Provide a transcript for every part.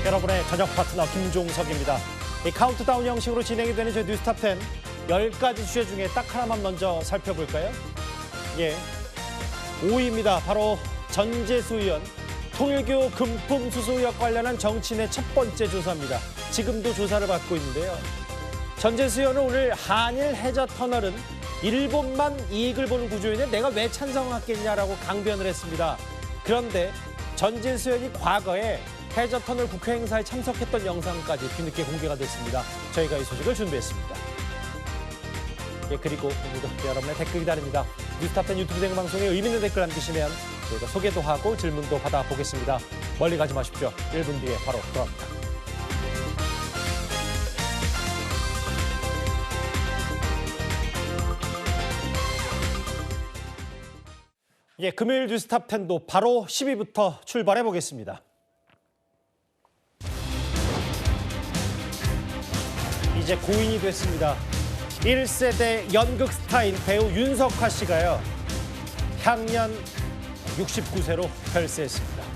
여러분의 저녁 파트너 김종석입니다. 이 카운트다운 형식으로 진행이 되는 저희 뉴스탑 10 10가지 주제 중에 딱 하나만 먼저 살펴볼까요? 예, 5위입니다. 바로 전재수 의원 통일교 금품 수수 의혹 관련한 정치인의 첫 번째 조사입니다. 지금도 조사를 받고 있는데요. 전재수 의원은 오늘 한일 해저 터널은 일본만 이익을 보는 구조인데 내가 왜 찬성하겠냐라고 강변을 했습니다. 그런데 전재수 의원이 과거에 해저 터널 국회 행사에 참석했던 영상까지 뒤늦게 공개가 됐습니다. 저희가 이 소식을 준비했습니다. 예, 그리고 오늘도 여러분의 댓글 기다립니다. 뉴스탑 10 유튜브 생방송에 의미 있는 댓글 남기시면 저희가 소개도 하고 질문도 받아보겠습니다. 멀리 가지 마십시오. 1분 뒤에 바로 돌아옵니다. 예, 금요일 뉴스탑 10도 바로 10위부터 출발해 보겠습니다. 이제 고인이 됐습니다. 1세대 연극 스타인 배우 윤석화 씨가요. 향년 69세로 별세했습니다.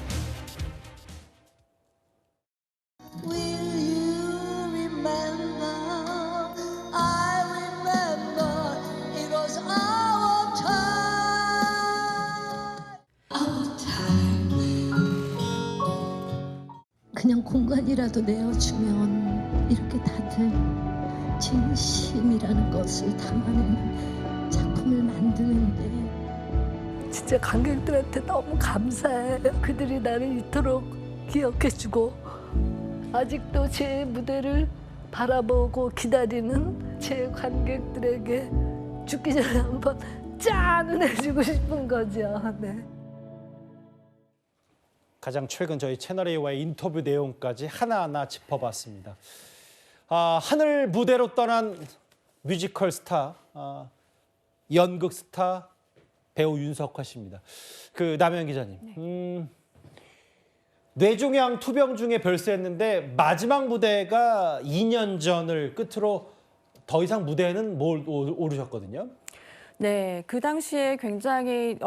그냥 공간이라도 내어주면 이렇게 다들 진심이라는 것을 담아내는 작품을 만드는데 진짜 관객들한테 너무 감사해요. 그들이 나를 이토록 기억해주고 아직도 제 무대를 바라보고 기다리는 제 관객들에게 죽기 전에 한번 짠을 해주고 싶은 거죠. 네. 가장 최근 저희 채널A와의 인터뷰 내용까지 하나하나 짚어봤습니다. 하늘 무대로 떠난 뮤지컬 스타, 연극 스타 배우 윤석화 씨입니다. 남현 기자님, 뇌종양 투병 중에 별세했는데 마지막 무대가 2년 전을 끝으로 더 이상 무대에는 못 오르셨거든요. 네, 그 당시에 굉장히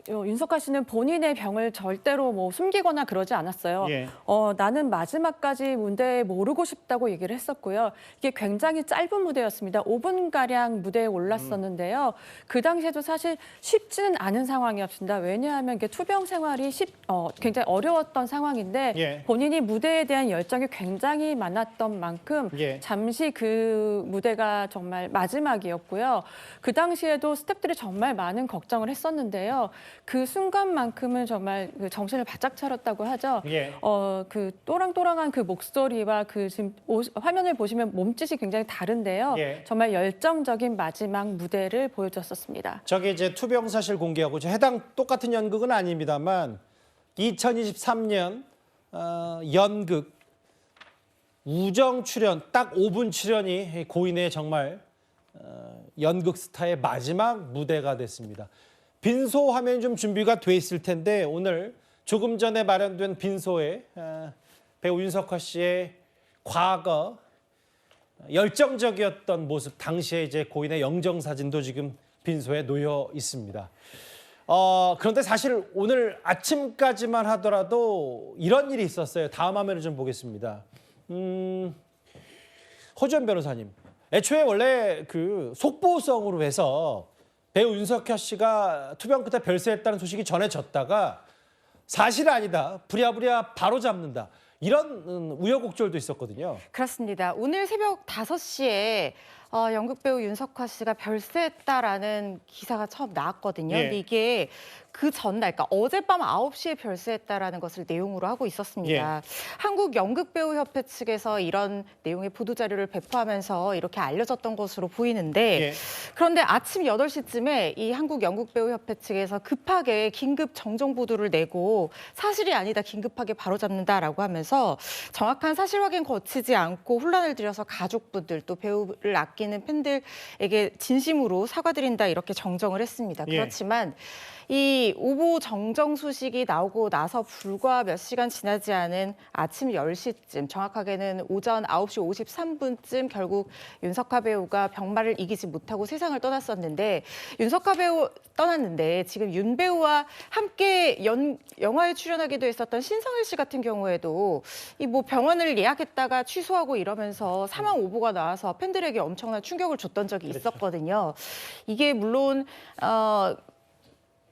윤석화 씨는 본인의 병을 절대로 뭐 숨기거나 그러지 않았어요. 예. 나는 마지막까지 무대에 오르고 싶다고 얘기를 했었고요. 이게 굉장히 짧은 무대였습니다. 5분가량 무대에 올랐었는데요. 그 당시에도 사실 쉽지는 않은 상황이었습니다. 왜냐하면 이게 투병 생활이 굉장히 어려웠던 상황인데 예. 본인이 무대에 대한 열정이 굉장히 많았던 만큼 예. 잠시 그 무대가 정말 마지막이었고요. 그 당시에도 스태프들이 정말 많은 걱정을 했었는데요. 그 순간만큼은 정말 정신을 바짝 차렸다고 하죠. 예. 그 또랑또랑한 그 목소리와 지금 화면을 보시면 몸짓이 굉장히 다른데요. 예. 정말 열정적인 마지막 무대를 보여줬었습니다. 저게 이제 투병 사실 공개하고 해당 똑같은 연극은 아닙니다만 2023년 연극 우정 출연 딱 5분 출연이 고인의 정말 연극 스타의 마지막 무대가 됐습니다. 빈소 화면이 좀 준비가 돼 있을 텐데 오늘 조금 전에 마련된 빈소에 배우 윤석화 씨의 과거 열정적이었던 모습, 당시에 이제 고인의 영정 사진도 지금 빈소에 놓여 있습니다. 그런데 사실 오늘 아침까지만 하더라도 이런 일이 있었어요. 다음 화면을 좀 보겠습니다. 허주연 변호사님. 애초에 원래 속보성으로 해서 배우 윤석화 씨가 투병 끝에 별세했다는 소식이 전해졌다가 사실 아니다, 부랴부랴 바로 잡는다. 이런 우여곡절도 있었거든요. 그렇습니다. 오늘 새벽 5시에 연극 배우 윤석화 씨가 별세했다라는 기사가 처음 나왔거든요. 예. 근데 이게 그 전날, 그러니까 어젯밤 9시에 별세했다라는 것을 내용으로 하고 있었습니다. 한국연극배우협회 측에서 이런 내용의 보도자료를 배포하면서 이렇게 알려졌던 것으로 보이는데 예. 그런데 아침 8시쯤에 이 한국연극배우협회 측에서 급하게 긴급 정정 보도를 내고 사실이 아니다, 긴급하게 바로잡는다라고 하면서 정확한 사실 확인 거치지 않고 혼란을 들여서 가족분들 또 배우를 아끼는 팬들에게 진심으로 사과드린다 이렇게 정정을 했습니다. 예. 그렇지만 이 오보 정정 소식이 나오고 나서 불과 몇 시간 지나지 않은 아침 10시쯤, 정확하게는 오전 9시 53분쯤 결국 윤석화 배우가 병마를 이기지 못하고 세상을 떠났었는데, 윤석화 배우 떠났는데 지금 윤 배우와 함께 영화에 출연하기도 했었던 신성일 씨 같은 경우에도 이 뭐 병원을 예약했다가 취소하고 이러면서 사망 오보가 나와서 팬들에게 엄청난 충격을 줬던 적이 있었거든요. 이게 물론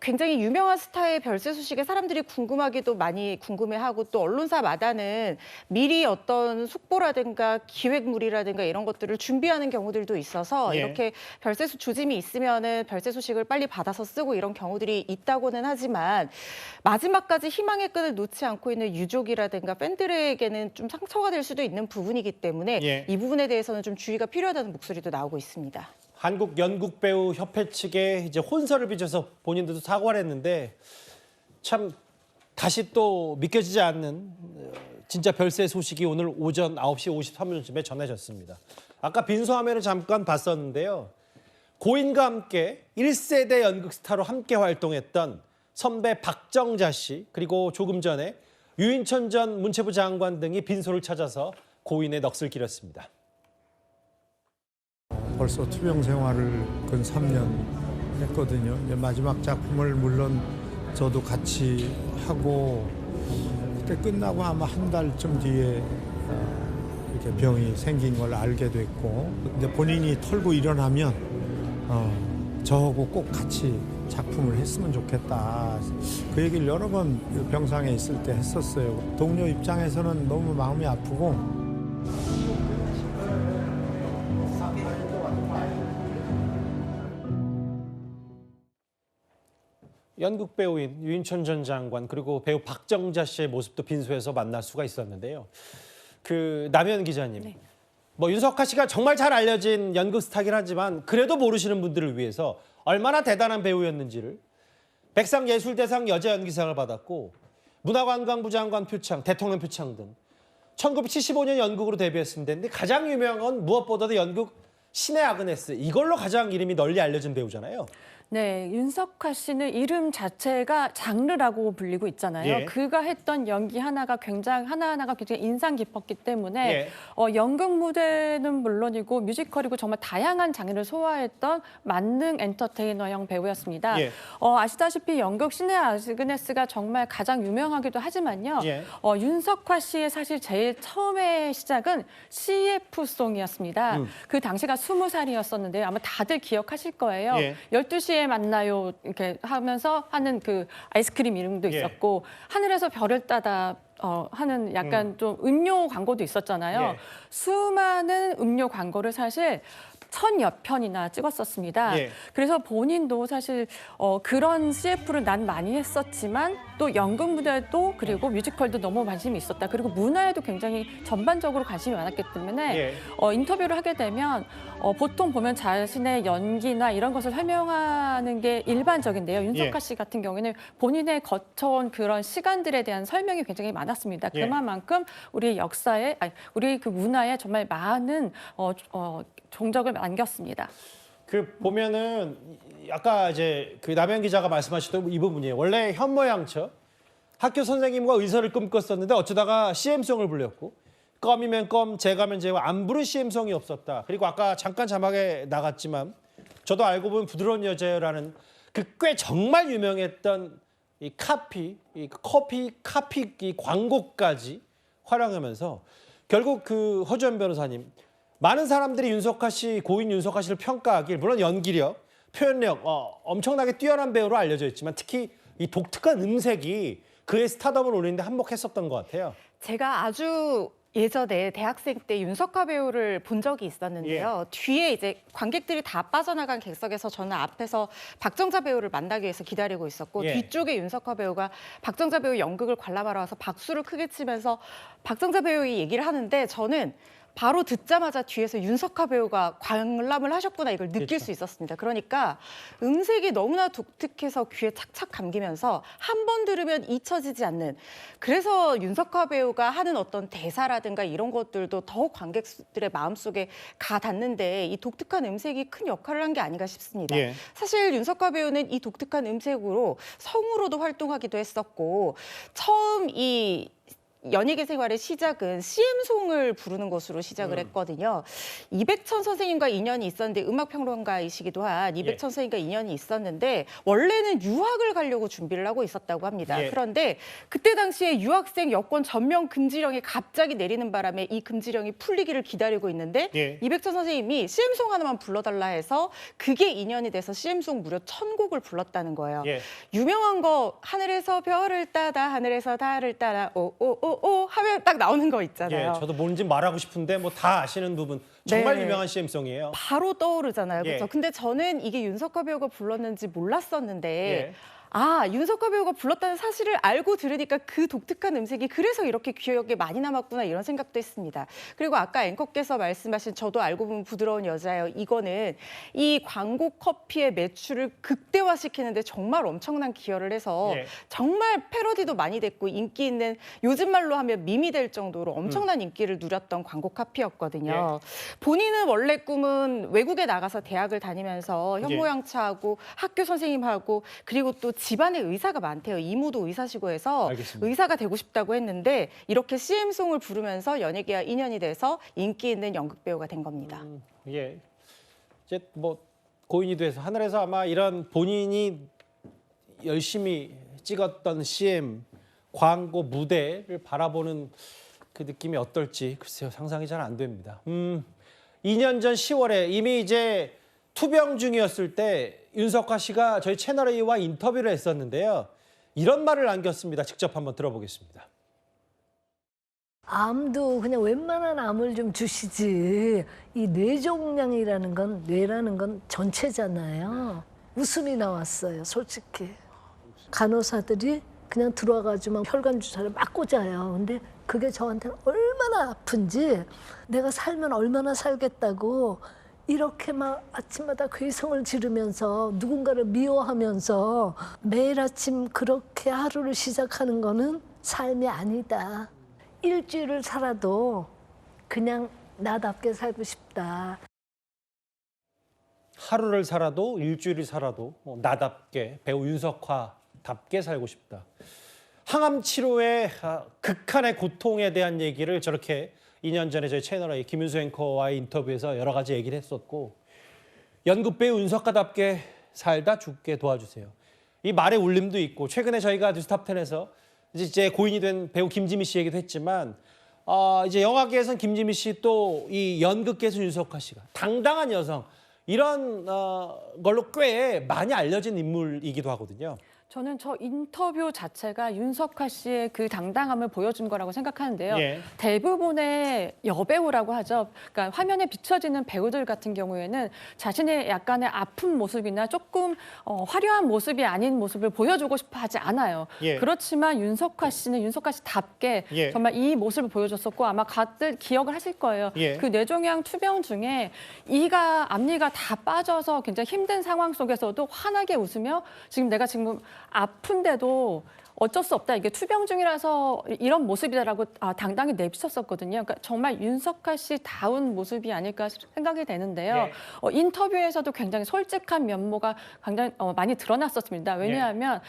굉장히 유명한 스타의 별세 소식에 사람들이 궁금하기도 많이 궁금해하고, 또 언론사마다는 미리 어떤 속보라든가 기획물이라든가 이런 것들을 준비하는 경우들도 있어서 예. 이렇게 별세 조짐이 있으면은 별세 소식을 빨리 받아서 쓰고 이런 경우들이 있다고는 하지만, 마지막까지 희망의 끈을 놓지 않고 있는 유족이라든가 팬들에게는 좀 상처가 될 수도 있는 부분이기 때문에 예. 이 부분에 대해서는 좀 주의가 필요하다는 목소리도 나오고 있습니다. 한국 연극 배우 협회 측에 이제 혼선을 빚어서 본인들도 사과를 했는데, 참 다시 또 믿겨지지 않는 진짜 별세 소식이 오늘 오전 9시 53분쯤에 전해졌습니다. 아까 빈소화면을 잠깐 봤었는데요. 고인과 함께 1세대 연극 스타로 함께 활동했던 선배 박정자 씨, 그리고 조금 전에 유인천 전 문체부 장관 등이 빈소를 찾아서 고인의 넋을 기렸습니다. 벌써 투병 생활을 근 3년 했거든요. 이제 마지막 작품을 물론 저도 같이 하고, 그때 끝나고 아마 한 달쯤 뒤에 이렇게 병이 생긴 걸 알게 됐고, 근데 본인이 털고 일어나면 저하고 꼭 같이 작품을 했으면 좋겠다. 그 얘기를 여러 번 병상에 있을 때 했었어요. 동료 입장에서는 너무 마음이 아프고, 연극 배우인 유인천 전 장관, 그리고 배우 박정자 씨의 모습도 빈소에서 만날 수가 있었는데요. 그 남현 기자님, 뭐 윤석화 씨가 정말 잘 알려진 연극 스타긴 하지만 그래도 모르시는 분들을 위해서 얼마나 대단한 배우였는지를, 백상예술대상 여자연기상을 받았고 문화관광부 장관 표창, 대통령 표창 등 1975년 연극으로 데뷔했습니다. 근데 가장 유명한 건 무엇보다도 연극 신의 아그네스, 이걸로 가장 이름이 널리 알려진 배우잖아요. 네, 윤석화 씨는 이름 자체가 장르라고 불리고 있잖아요. 예. 그가 했던 연기 하나가 하나하나가 굉장히 인상 깊었기 때문에 예. 연극 무대는 물론이고 뮤지컬이고 정말 다양한 장르를 소화했던 만능 엔터테이너형 배우였습니다. 예. 아시다시피 연극 신의 아그네스가 정말 가장 유명하기도 하지만요. 예. 윤석화 씨의 사실 제일 처음의 시작은 CF송이었습니다. 그 당시가 20살이었었는데요. 아마 다들 기억하실 거예요. 예. 12시에 만나요 이렇게 하면서 하는 그 아이스크림 이름도 예. 있었고, 하늘에서 별을 따다 하는 약간 좀 음료 광고도 있었잖아요. 예. 수많은 음료 광고를 사실 1000여 편이나 찍었었습니다. 예. 그래서 본인도 사실 그런 CF를 난 많이 했었지만 또 연극 무대도 그리고 뮤지컬도 너무 관심이 있었다. 그리고 문화에도 굉장히 전반적으로 관심이 많았기 때문에 예. 인터뷰를 하게 되면 보통 보면 자신의 연기나 이런 것을 설명하는 게 일반적인데요. 윤석화 예. 씨 같은 경우에는 본인의 거쳐온 그런 시간들에 대한 설명이 굉장히 많았습니다. 예. 그만큼 우리 역사에, 우리 그 문화에 정말 많은 종적을 남겼습니다. 그 보면은 아까 이제 그 남현 기자가 말씀하셨던 이 부분이에요. 원래 현모양처 학교 선생님과 의사를 꿈꿨었는데 어쩌다가 CM송을 불렸고, 껌이면 껌, 제가면 제가 안 부른 CM송이 없었다. 그리고 아까 잠깐 자막에 나갔지만 저도 알고 보면 부드러운 여자라는 그 꽤 정말 유명했던 이 커피 이 광고까지 활용하면서 결국 그 허주연 변호사님, 많은 사람들이 고인 윤석화 씨를 평가하길, 물론 연기력, 표현력 엄청나게 뛰어난 배우로 알려져 있지만 특히 이 독특한 음색이 그의 스타덤을 올리는데 한몫했었던 것 같아요. 제가 아주 예전에 대학생 때 윤석화 배우를 본 적이 있었는데요. 뒤에 이제 관객들이 다 빠져나간 객석에서 저는 앞에서 박정자 배우를 만나기 위해서 기다리고 있었고, 뒤쪽에 윤석화 배우가 박정자 배우 연극을 관람하러 와서 박수를 크게 치면서 박정자 배우의 얘기를 하는데, 저는 바로 듣자마자 뒤에서 윤석하 배우가 관람을 하셨구나 이걸 느낄 그렇죠. 수 있었습니다. 그러니까 음색이 너무나 독특해서 귀에 착착 감기면서 한 번 들으면 잊혀지지 않는, 그래서 윤석하 배우가 하는 어떤 대사라든가 이런 것들도 더 관객들의 마음속에 가 닿는데 이 독특한 음색이 큰 역할을 한 게 아닌가 싶습니다. 예. 사실 윤석하 배우는 이 독특한 음색으로 성우로도 활동하기도 했었고 처음 이 연예계 생활의 시작은 CM송을 부르는 것으로 시작을 했거든요. 이백천 선생님과 인연이 있었는데, 음악평론가이시기도 한 이백천 선생님과 인연이 있었는데 원래는 유학을 가려고 준비를 하고 있었다고 합니다. 예. 그런데 그때 당시에 유학생 여권 전면 금지령이 갑자기 내리는 바람에 이 금지령이 풀리기를 기다리고 있는데 예. 이백천 선생님이 CM송 하나만 불러달라 해서 그게 인연이 돼서 CM송 무려 1000곡을 불렀다는 거예요. 예. 유명한 거 하늘에서 별을 따다 하늘에서 달을 따라 오오오오 하면 딱 나오는 거 있잖아요. 예, 저도 뭔지 말하고 싶은데 뭐 다 아시는 부분. 정말 네. 유명한 CM송이에요. 바로 떠오르잖아요. 예. 그렇죠? 근데 저는 이게 윤석하 배우가 불렀는지 몰랐었는데 예. 아, 윤석하 배우가 불렀다는 사실을 알고 들으니까 그 독특한 음색이 그래서 이렇게 기억에 많이 남았구나 이런 생각도 했습니다. 그리고 아까 앵커께서 말씀하신 저도 알고 보면 부드러운 여자예요. 이거는 이 광고 커피의 매출을 극대화시키는데 정말 엄청난 기여를 해서 예. 정말 패러디도 많이 됐고 인기 있는, 요즘 말로 하면 밈이 될 정도로 엄청난 인기를 누렸던 광고 카피였거든요. 본인은 원래 꿈은 외국에 나가서 대학을 다니면서 현모양처하고 학교 선생님하고 그리고 또 집안에 의사가 많대요. 이모도 의사시고 해서 알겠습니다. 의사가 되고 싶다고 했는데 이렇게 CM송을 부르면서 연예계와 인연이 돼서 인기 있는 연극 배우가 된 겁니다. 예. 이제 뭐 고인이 돼서 하늘에서 아마 이런 본인이 열심히 찍었던 CM 광고 무대를 바라보는 그 느낌이 어떨지 글쎄요, 상상이 잘 안 됩니다. 2년 전 10월에 이미 이제 투병 중이었을 때 윤석하 씨가 저희 채널A와 인터뷰를 했었는데요. 이런 말을 남겼습니다. 직접 한번 들어보겠습니다. 암도 그냥 웬만한 암을 좀 주시지. 이 뇌종양이라는 건, 뇌라는 건 전체잖아요. 웃음이 나왔어요, 솔직히. 간호사들이 그냥 들어와가지고 막 혈관 주사를 막 꽂아요. 근데 그게 저한테는 얼마나 아픈지, 내가 살면 얼마나 살겠다고 이렇게 막 아침마다 괴성을 지르면서 누군가를 미워하면서 매일 아침 그렇게 하루를 시작하는 거는 삶이 아니다. 일주일을 살아도 그냥 나답게 살고 싶다. 하루를 살아도 일주일을 살아도 나답게, 배우 윤석하답게 살고 싶다. 항암 치료의 극한의 고통에 대한 얘기를 저렇게 2년 전에 저희 채널A 김윤수 앵커와의 인터뷰에서 여러 가지 얘기를 했었고, 연극 배우 윤석하답게 살다 죽게 도와주세요. 이 말의 울림도 있고, 최근에 저희가 뉴스탑10에서 이제 고인이 된 배우 김지미 씨 얘기도 했지만, 이제 영화계에서는 김지미 씨, 또 이 연극계에서 윤석하 씨가 당당한 여성, 이런 걸로 꽤 많이 알려진 인물이기도 하거든요. 저는 저 인터뷰 자체가 윤석하 씨의 그 당당함을 보여준 거라고 생각하는데요. 예. 대부분의 여배우라고 하죠. 그러니까 화면에 비춰지는 배우들 같은 경우에는 자신의 약간의 아픈 모습이나 조금 화려한 모습이 아닌 모습을 보여주고 싶어 하지 않아요. 예. 그렇지만 윤석하 씨는 윤석하 씨답게 예. 정말 이 모습을 보여줬었고, 아마 다들 기억을 하실 거예요. 예. 그 뇌종양 투병 중에 앞니가 다 빠져서 굉장히 힘든 상황 속에서도 환하게 웃으며, 내가 지금 아픈데도 어쩔 수 없다, 이게 투병 중이라서 이런 모습이다라고 당당히 내비쳤었거든요. 그러니까 정말 윤석하 씨 다운 모습이 아닐까 생각이 되는데요. 예. 인터뷰에서도 굉장히 솔직한 면모가 굉장히 많이 드러났었습니다. 왜냐하면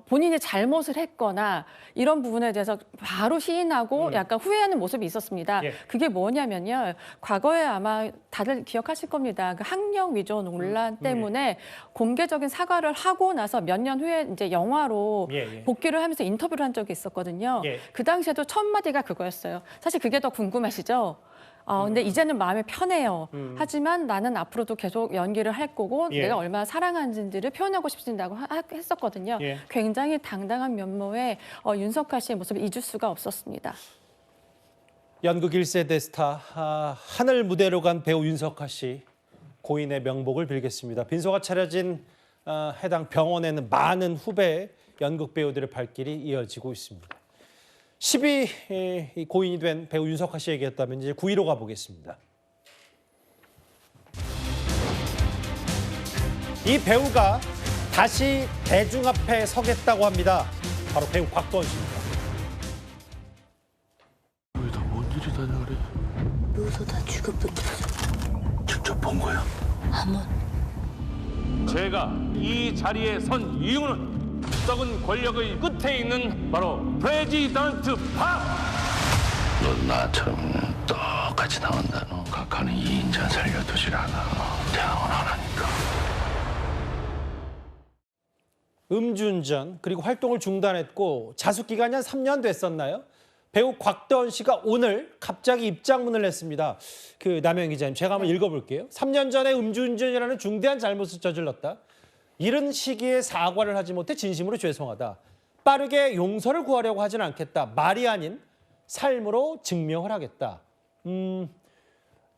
본인이 잘못을 했거나 이런 부분에 대해서 바로 시인하고 약간 후회하는 모습이 있었습니다. 예. 그게 뭐냐면요, 과거에 아마 다들 기억하실 겁니다. 그 학력 위조 논란 때문에 공개적인 사과를 하고 나서 몇 년 후에 이제 영화로 복귀를 하면서 인터뷰를 한 적이 있었거든요. 예. 그 당시에도 첫 마디가 그거였어요. 사실 그게 더 궁금하시죠? 근데 이제는 마음이 편해요. 하지만 나는 앞으로도 계속 연기를 할 거고 예. 내가 얼마나 사랑하는지를 표현하고 싶다고 했었거든요. 예. 굉장히 당당한 면모의 윤석하 씨의 모습을 잊을 수가 없었습니다. 연극 1세대 스타, 하늘 무대로 간 배우 윤석하 씨, 고인의 명복을 빌겠습니다. 빈소가 차려진 해당 병원에는 많은 후배 연극 배우들의 발길이 이어지고 있습니다. 10위 고인이 된 배우 윤석화 씨 얘기했다면 이제 9위로 가보겠습니다. 이 배우가 다시 대중 앞에 서겠다고 합니다. 바로 배우 곽도원 씨입니다. 왜 다 뭔 일이다냐 그래? 여기서 다 죽어붙었어. 직접 본 거야? 한번 제가 이 자리에 선 이유는 썩은 권력의 끝에 있는 바로 프레지던트 박! 넌 나처럼 똑같이 나온다. 너 각하는 2인자 살려두질 않아. 대항은 안 하니까. 음주운전 그리고 활동을 중단했고 자숙 기간이 한 3년 됐었나요? 배우 곽도원 씨가 오늘 갑자기 입장문을 냈습니다. 그 남영 기자님, 제가 한번 읽어볼게요. 3년 전에 음주운전이라는 중대한 잘못을 저질렀다. 이른 시기에 사과를 하지 못해 진심으로 죄송하다. 빠르게 용서를 구하려고 하진 않겠다. 말이 아닌 삶으로 증명을 하겠다.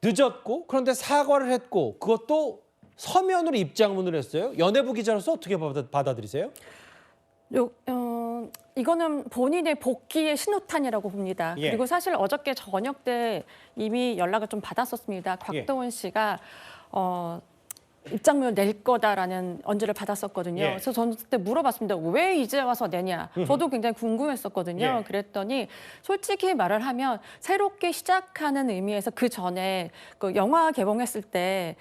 늦었고 그런데 사과를 했고 그것도 서면으로 입장문을 했어요. 연예부 기자로서 어떻게 받아들이세요? 이거는 본인의 복귀의 신호탄이라고 봅니다. 예. 그리고 사실 어저께 저녁 때 이미 연락을 좀 받았었습니다. 곽도원 씨가 입장문을 낼 거다라는 언지를 받았었거든요. 예. 그래서 저는 그때 물어봤습니다. 왜 이제 와서 내냐? 저도 굉장히 궁금했었거든요. 예. 그랬더니 솔직히 말을 하면 새롭게 시작하는 의미에서 그 전에 그 영화 개봉했을 때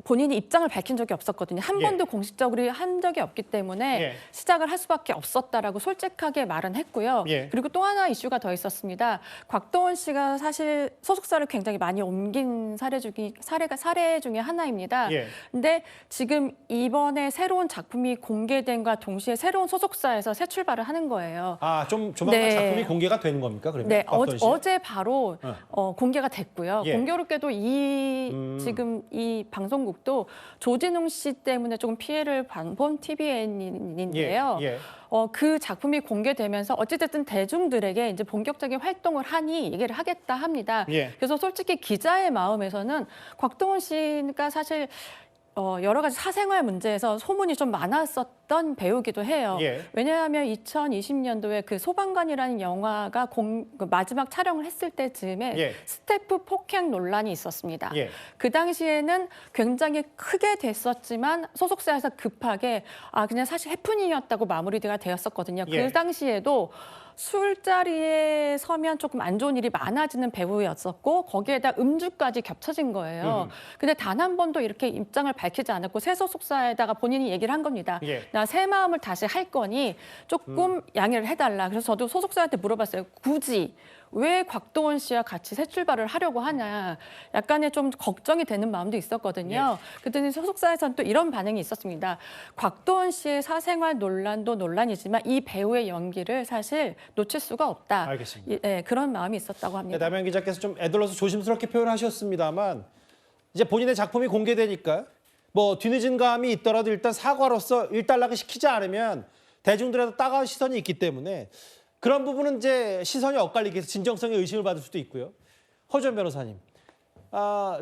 본인이 입장을 밝힌 적이 없었거든요. 한 예. 번도 공식적으로 한 적이 없기 때문에 예. 시작을 할 수밖에 없었다라고 솔직하게 말은 했고요. 예. 그리고 또 하나 이슈가 더 있었습니다. 곽도원 씨가 사실 소속사를 굉장히 많이 옮긴 사례 중에 하나입니다. 예. 근데 지금 이번에 새로운 작품이 공개된과 동시에 새로운 소속사에서 새 출발을 하는 거예요. 아, 좀 조만간 네. 작품이 공개가 되는 겁니까? 그러면 네, 곽도원 씨? 어제 바로 공개가 됐고요. 예. 공교롭게도 지금 이 방송국도 조진웅 씨 때문에 조금 피해를 본 TVN인데요. 예. 그 작품이 공개되면서 어찌됐든 대중들에게 이제 본격적인 활동을 하니 얘기를 하겠다 합니다. 예. 그래서 솔직히 기자의 마음에서는 곽도원 씨가 사실 여러 가지 사생활 문제에서 소문이 좀 많았었던 배우기도 해요. 예. 왜냐하면 2020년도에 그 소방관이라는 영화가 그 마지막 촬영을 했을 때쯤에 예. 스태프 폭행 논란이 있었습니다. 예. 그 당시에는 굉장히 크게 됐었지만 소속사에서 급하게 그냥 사실 해프닝이었다고 마무리가 되었었거든요. 예. 그 당시에도 술자리에 서면 조금 안 좋은 일이 많아지는 배우였었고 거기에다 음주까지 겹쳐진 거예요. 근데 단 한 번도 이렇게 입장을 밝히지 않았고 새 소속사에다가 본인이 얘기를 한 겁니다. 예. 나 새 마음을 다시 할 거니 조금 양해를 해달라. 그래서 저도 소속사한테 물어봤어요. 굳이 왜 곽도원 씨와 같이 새 출발을 하려고 하냐. 약간의 좀 걱정이 되는 마음도 있었거든요. 그랬더니 소속사에서는 또 이런 반응이 있었습니다. 곽도원 씨의 사생활 논란도 논란이지만 이 배우의 연기를 사실 놓칠 수가 없다. 알겠습니다. 네, 그런 마음이 있었다고 네, 합니다. 남현 기자께서 좀 애들러서 조심스럽게 표현하셨습니다만 이제 본인의 작품이 공개되니까 뭐 뒤늦은 감이 있더라도 일단 사과로서 일단락을 시키지 않으면 대중들에도 따가운 시선이 있기 때문에 그런 부분은 이제 시선이 엇갈리게 해서 진정성에 의심을 받을 수도 있고요. 허주연 변호사님,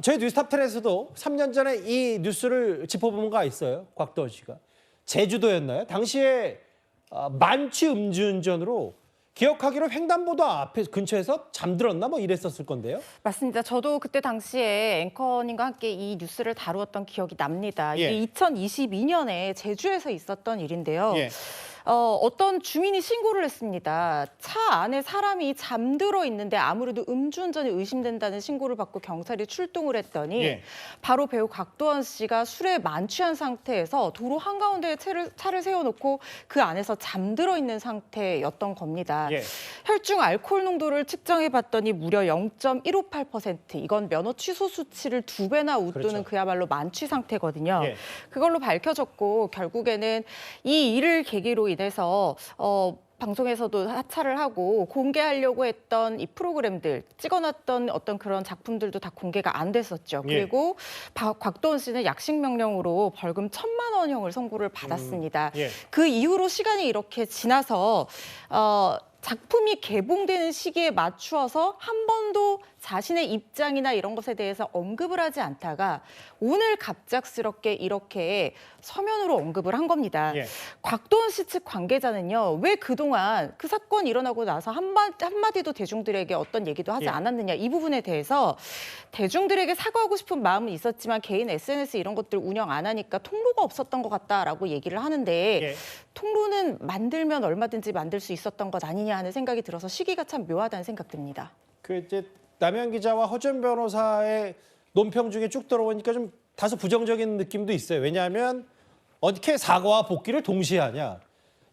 저희 뉴스탑10에서도 3년 전에 이 뉴스를 짚어본 거 있어요. 곽도원 씨가. 제주도였나요? 당시에 만취 음주운전으로 기억하기로 횡단보도 앞에 근처에서 잠들었나 뭐 이랬었을 건데요. 맞습니다. 저도 그때 당시에 앵커님과 함께 이 뉴스를 다루었던 기억이 납니다. 예. 이게 2022년에 제주에서 있었던 일인데요. 예. 어떤 주민이 신고를 했습니다. 차 안에 사람이 잠들어 있는데 아무래도 음주운전이 의심된다는 신고를 받고 경찰이 출동을 했더니 예. 바로 배우 곽도원 씨가 술에 만취한 상태에서 도로 한가운데에 차를 세워놓고 그 안에서 잠들어 있는 상태였던 겁니다. 예. 혈중 알코올 농도를 측정해 봤더니 무려 0.158%. 이건 면허 취소 수치를 2배나 웃도는 그렇죠. 그야말로 만취 상태거든요. 예. 그걸로 밝혀졌고 결국에는 이 일을 계기로 인해서 방송에서도 하차를 하고 공개하려고 했던 이 프로그램들 찍어놨던 어떤 그런 작품들도 다 공개가 안 됐었죠. 예. 그리고 곽도원 씨는 약식 명령으로 벌금 1,000만 원형을 선고를 받았습니다. 예. 그 이후로 시간이 이렇게 지나서 작품이 개봉되는 시기에 맞추어서 한 번도 자신의 입장이나 이런 것에 대해서 언급을 하지 않다가 오늘 갑작스럽게 이렇게 서면으로 언급을 한 겁니다. 예. 곽도원 씨 측 관계자는요, 왜 그동안 그 사건이 일어나고 나서 한마디도 대중들에게 어떤 얘기도 하지 예. 않았느냐, 이 부분에 대해서 대중들에게 사과하고 싶은 마음은 있었지만 개인 SNS 이런 것들 운영 안 하니까 통로가 없었던 것 같다라고 얘기를 하는데 예. 통로는 만들면 얼마든지 만들 수 있었던 것 아니냐 하는 생각이 들어서 시기가 참 묘하다는 생각 듭니다. 그 이제 남현 기자와 허준 변호사의 논평 중에 쭉 들어보니까 좀 다소 부정적인 느낌도 있어요. 왜냐하면 어떻게 사과와 복귀를 동시에 하냐.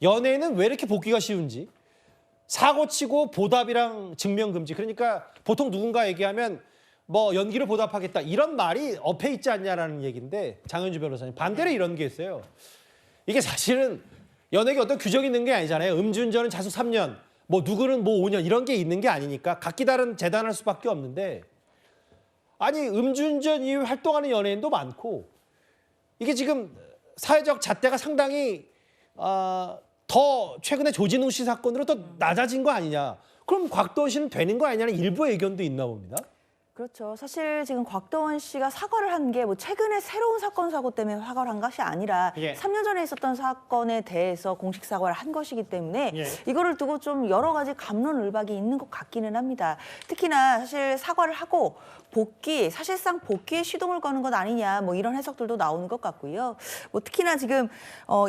연예인은 왜 이렇게 복귀가 쉬운지. 사고치고 보답이랑 증명금지. 그러니까 보통 누군가 얘기하면 뭐 연기를 보답하겠다. 이런 말이 업해 있지 않냐라는 얘기인데 장현주 변호사님 반대로 이런 게 있어요. 이게 사실은 연예계 어떤 규정이 있는 게 아니잖아요. 음주운전은 자수 3년, 뭐 누구는 뭐 5년 이런 게 있는 게 아니니까 각기 다른 재단할 수밖에 없는데 아니 음주운전 이후 활동하는 연예인도 많고 이게 지금 사회적 잣대가 상당히 더 최근에 조진웅 씨 사건으로 더 낮아진 거 아니냐. 그럼 곽도원 씨는 되는 거 아니냐는 일부 의견도 있나 봅니다. 그렇죠. 사실 지금 곽도원 씨가 사과를 한 게 뭐 최근에 새로운 사건 사고 때문에 사과를 한 것이 아니라 예. 3년 전에 있었던 사건에 대해서 공식 사과를 한 것이기 때문에 예. 이거를 두고 좀 여러 가지 갑론을박이 있는 것 같기는 합니다. 특히나 사실 사과를 하고 사실상 복귀에 시동을 거는 것 아니냐 뭐 이런 해석들도 나오는 것 같고요. 뭐 특히나 지금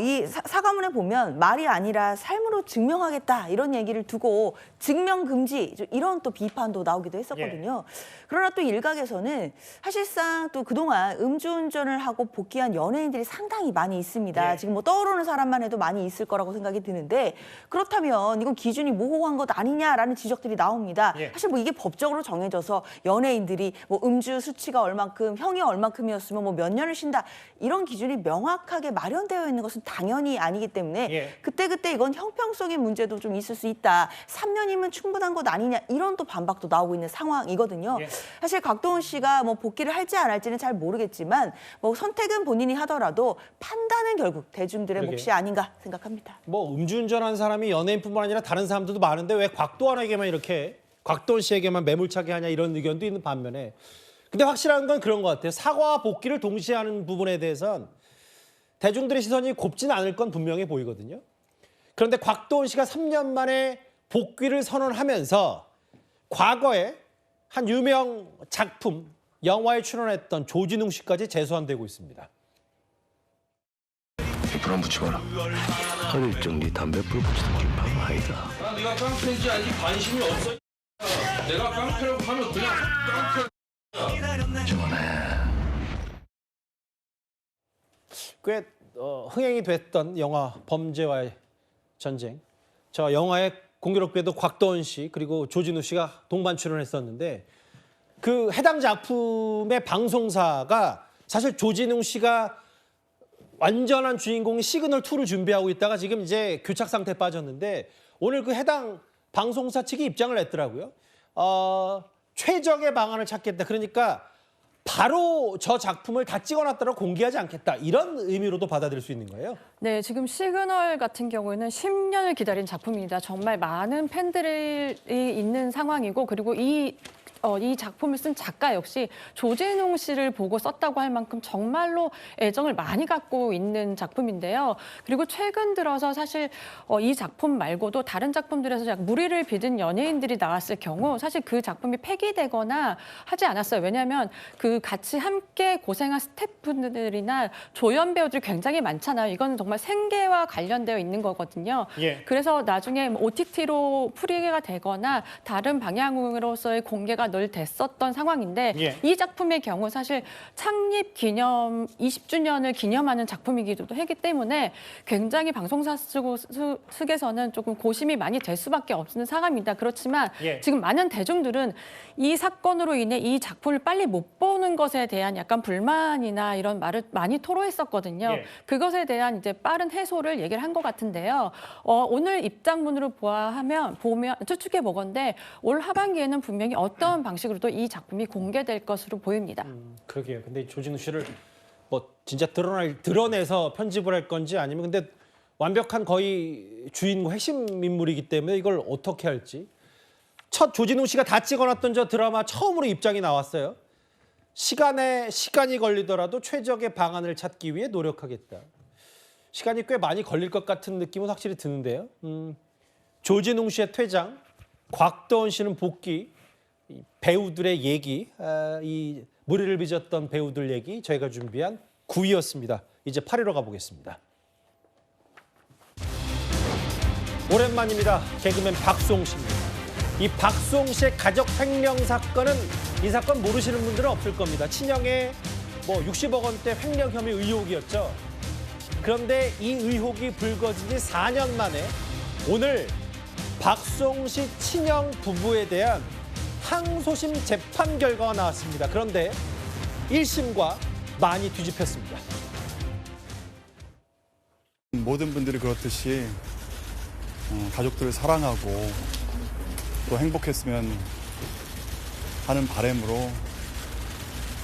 이 사과문에 보면 말이 아니라 삶으로 증명하겠다 이런 얘기를 두고 증명 금지 이런 또 비판도 나오기도 했었거든요. 그러나 또 일각에서는 사실상 또 그동안 음주운전을 하고 복귀한 연예인들이 상당히 많이 있습니다. 예. 지금 뭐 떠오르는 사람만 해도 많이 있을 거라고 생각이 드는데 그렇다면 이건 기준이 모호한 것 아니냐라는 지적들이 나옵니다. 예. 사실 뭐 이게 법적으로 정해져서 연예인들이 뭐 음주 수치가 얼만큼, 형이 얼만큼이었으면 뭐 몇 년을 쉰다 이런 기준이 명확하게 마련되어 있는 것은 당연히 아니기 때문에 예. 그때그때 이건 형평성의 문제도 좀 있을 수 있다. 3년이면 충분한 것 아니냐 이런 또 반박도 나오고 있는 상황이거든요. 예. 사실 곽도원 씨가 뭐 복귀를 할지 안 할지는 잘 모르겠지만 뭐 선택은 본인이 하더라도 판단은 결국 대중들의 그러게요. 몫이 아닌가 생각합니다. 뭐 음주운전한 사람이 연예인뿐만 아니라 다른 사람들도 많은데 왜 곽도원에게만 이렇게 곽도원 씨에게만 매몰차게 하냐 이런 의견도 있는 반면에 근데 확실한 건 그런 것 같아요. 사과와 복귀를 동시에 하는 부분에 대해선 대중들의 시선이 곱지는 않을 건 분명해 보이거든요. 그런데 곽도원 씨가 3년 만에 복귀를 선언하면서 과거에 한 유명 작품, 영화에 출연했던 조진웅 씨까지 재소환되고 있습니다. 불안 붙여봐라. 하루 일정 네 담배 불 붙이던 김밥은 아니다. 네가 깡패인지 아니 관심이 없어. 내가 깡패라고 하면 그냥 깡패. 저번에 꽤 흥행이 됐던 영화 범죄와의 전쟁. 저 영화에 공교롭게도 곽도원 씨 그리고 조진우 씨가 동반 출연했었는데 그 해당 작품의 방송사가 사실 조진웅 씨가 완전한 주인공인 시그널2를 준비하고 있다가 지금 이제 교착 상태에 빠졌는데 오늘 그 해당 방송사 측이 입장을 냈더라고요. 최적의 방안을 찾겠다. 그러니까 바로 저 작품을 다 찍어놨다고 공개하지 않겠다. 이런 의미로도 받아들일 수 있는 거예요. 네, 지금 시그널 같은 경우에는 10년을 기다린 작품입니다. 정말 많은 팬들이 있는 상황이고 그리고 이 작품을 쓴 작가 역시 조진웅 씨를 보고 썼다고 할 만큼 정말로 애정을 많이 갖고 있는 작품인데요. 그리고 최근 들어서 사실 이 작품 말고도 다른 작품들에서 무리를 빚은 연예인들이 나왔을 경우 사실 그 작품이 폐기되거나 하지 않았어요. 왜냐하면 그 같이 함께 고생한 스태프분들이나 조연 배우들이 굉장히 많잖아요. 이거는 정말 생계와 관련되어 있는 거거든요. 예. 그래서 나중에 OTT로 풀이가 되거나 다른 방향으로서의 공개가 늘 됐었던 상황인데 예. 이 작품의 경우 사실 창립 기념 20주년을 기념하는 작품이기도 하기 때문에 굉장히 방송사 측에서는 조금 고심이 많이 될 수밖에 없는 상황입니다. 그렇지만 예. 지금 많은 대중들은 이 사건으로 인해 이 작품을 빨리 못 보는 것에 대한 약간 불만이나 이런 말을 많이 토로했었거든요. 예. 그것에 대한 이제 빠른 해소를 얘기를 한 것 같은데요. 오늘 입장문으로 보면 추측해 보건데 올 하반기에는 분명히 어떤 방식으로도 이 작품이 공개될 것으로 보입니다. 그러게요. 근데 조진우 씨를 뭐 진짜 드러내서 편집을 할 건지 아니면 근데 완벽한 거의 주인공 핵심 인물이기 때문에 이걸 어떻게 할지. 첫 조진웅 씨가 다 찍어놨던 저 드라마 처음으로 입장이 나왔어요. 시간이 걸리더라도 최적의 방안을 찾기 위해 노력하겠다. 시간이 꽤 많이 걸릴 것 같은 느낌은 확실히 드는데요. 조진웅 씨의 퇴장, 곽도원 씨는 복귀, 이 배우들의 얘기, 이 무리를 빚었던 배우들 얘기 저희가 준비한 9위였습니다. 이제 8위로 가보겠습니다. 오랜만입니다. 개그맨 박수홍 씨입니다. 이 박수홍 씨의 가족 횡령 사건은 이 사건 모르시는 분들은 없을 겁니다. 친형의 60억 원대 횡령 혐의 의혹이었죠. 그런데 이 의혹이 불거진 지 4년 만에 오늘 박수홍 씨 친형 부부에 대한 항소심 재판 결과가 나왔습니다. 그런데 1심과 많이 뒤집혔습니다. 모든 분들이 그렇듯이 가족들을 사랑하고 또 행복했으면 하는 바람으로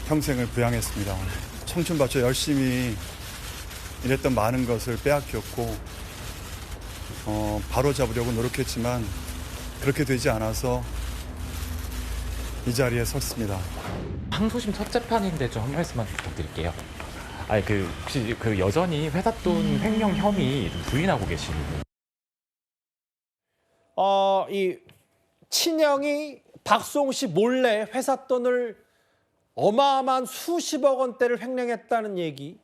평생을 부양했습니다. 청춘 바쳐 열심히 일했던 많은 것을 빼앗겼고 바로잡으려고 노력했지만 그렇게 되지 않아서 이 자리에 섰습니다. 항소심 첫 재판인데 좀 한 말씀만 부탁드릴게요. 혹시 여전히 회사 돈 횡령 혐의 좀 부인하고 계시는? 이 친형이 박수홍 씨 몰래 회사 돈을 어마어마한 수십억 원대를 횡령했다는 얘기.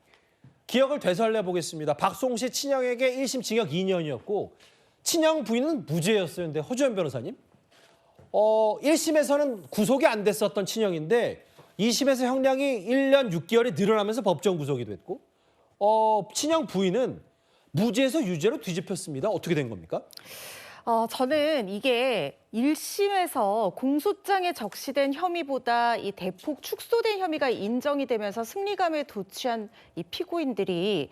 기억을 되살려 보겠습니다. 박수홍 씨 친형에게 1심 징역 2년이었고 친형 부인은 무죄였어요. 근데 허주연 변호사님. 1심에서는 구속이 안 됐었던 친형인데 2심에서 형량이 1년 6개월이 늘어나면서 법정 구속이 됐고 친형 부인은 무죄에서 유죄로 뒤집혔습니다. 어떻게 된 겁니까? 저는 이게 1심에서 공소장에 적시된 혐의보다 이 대폭 축소된 혐의가 인정이 되면서 승리감에 도취한 이 피고인들이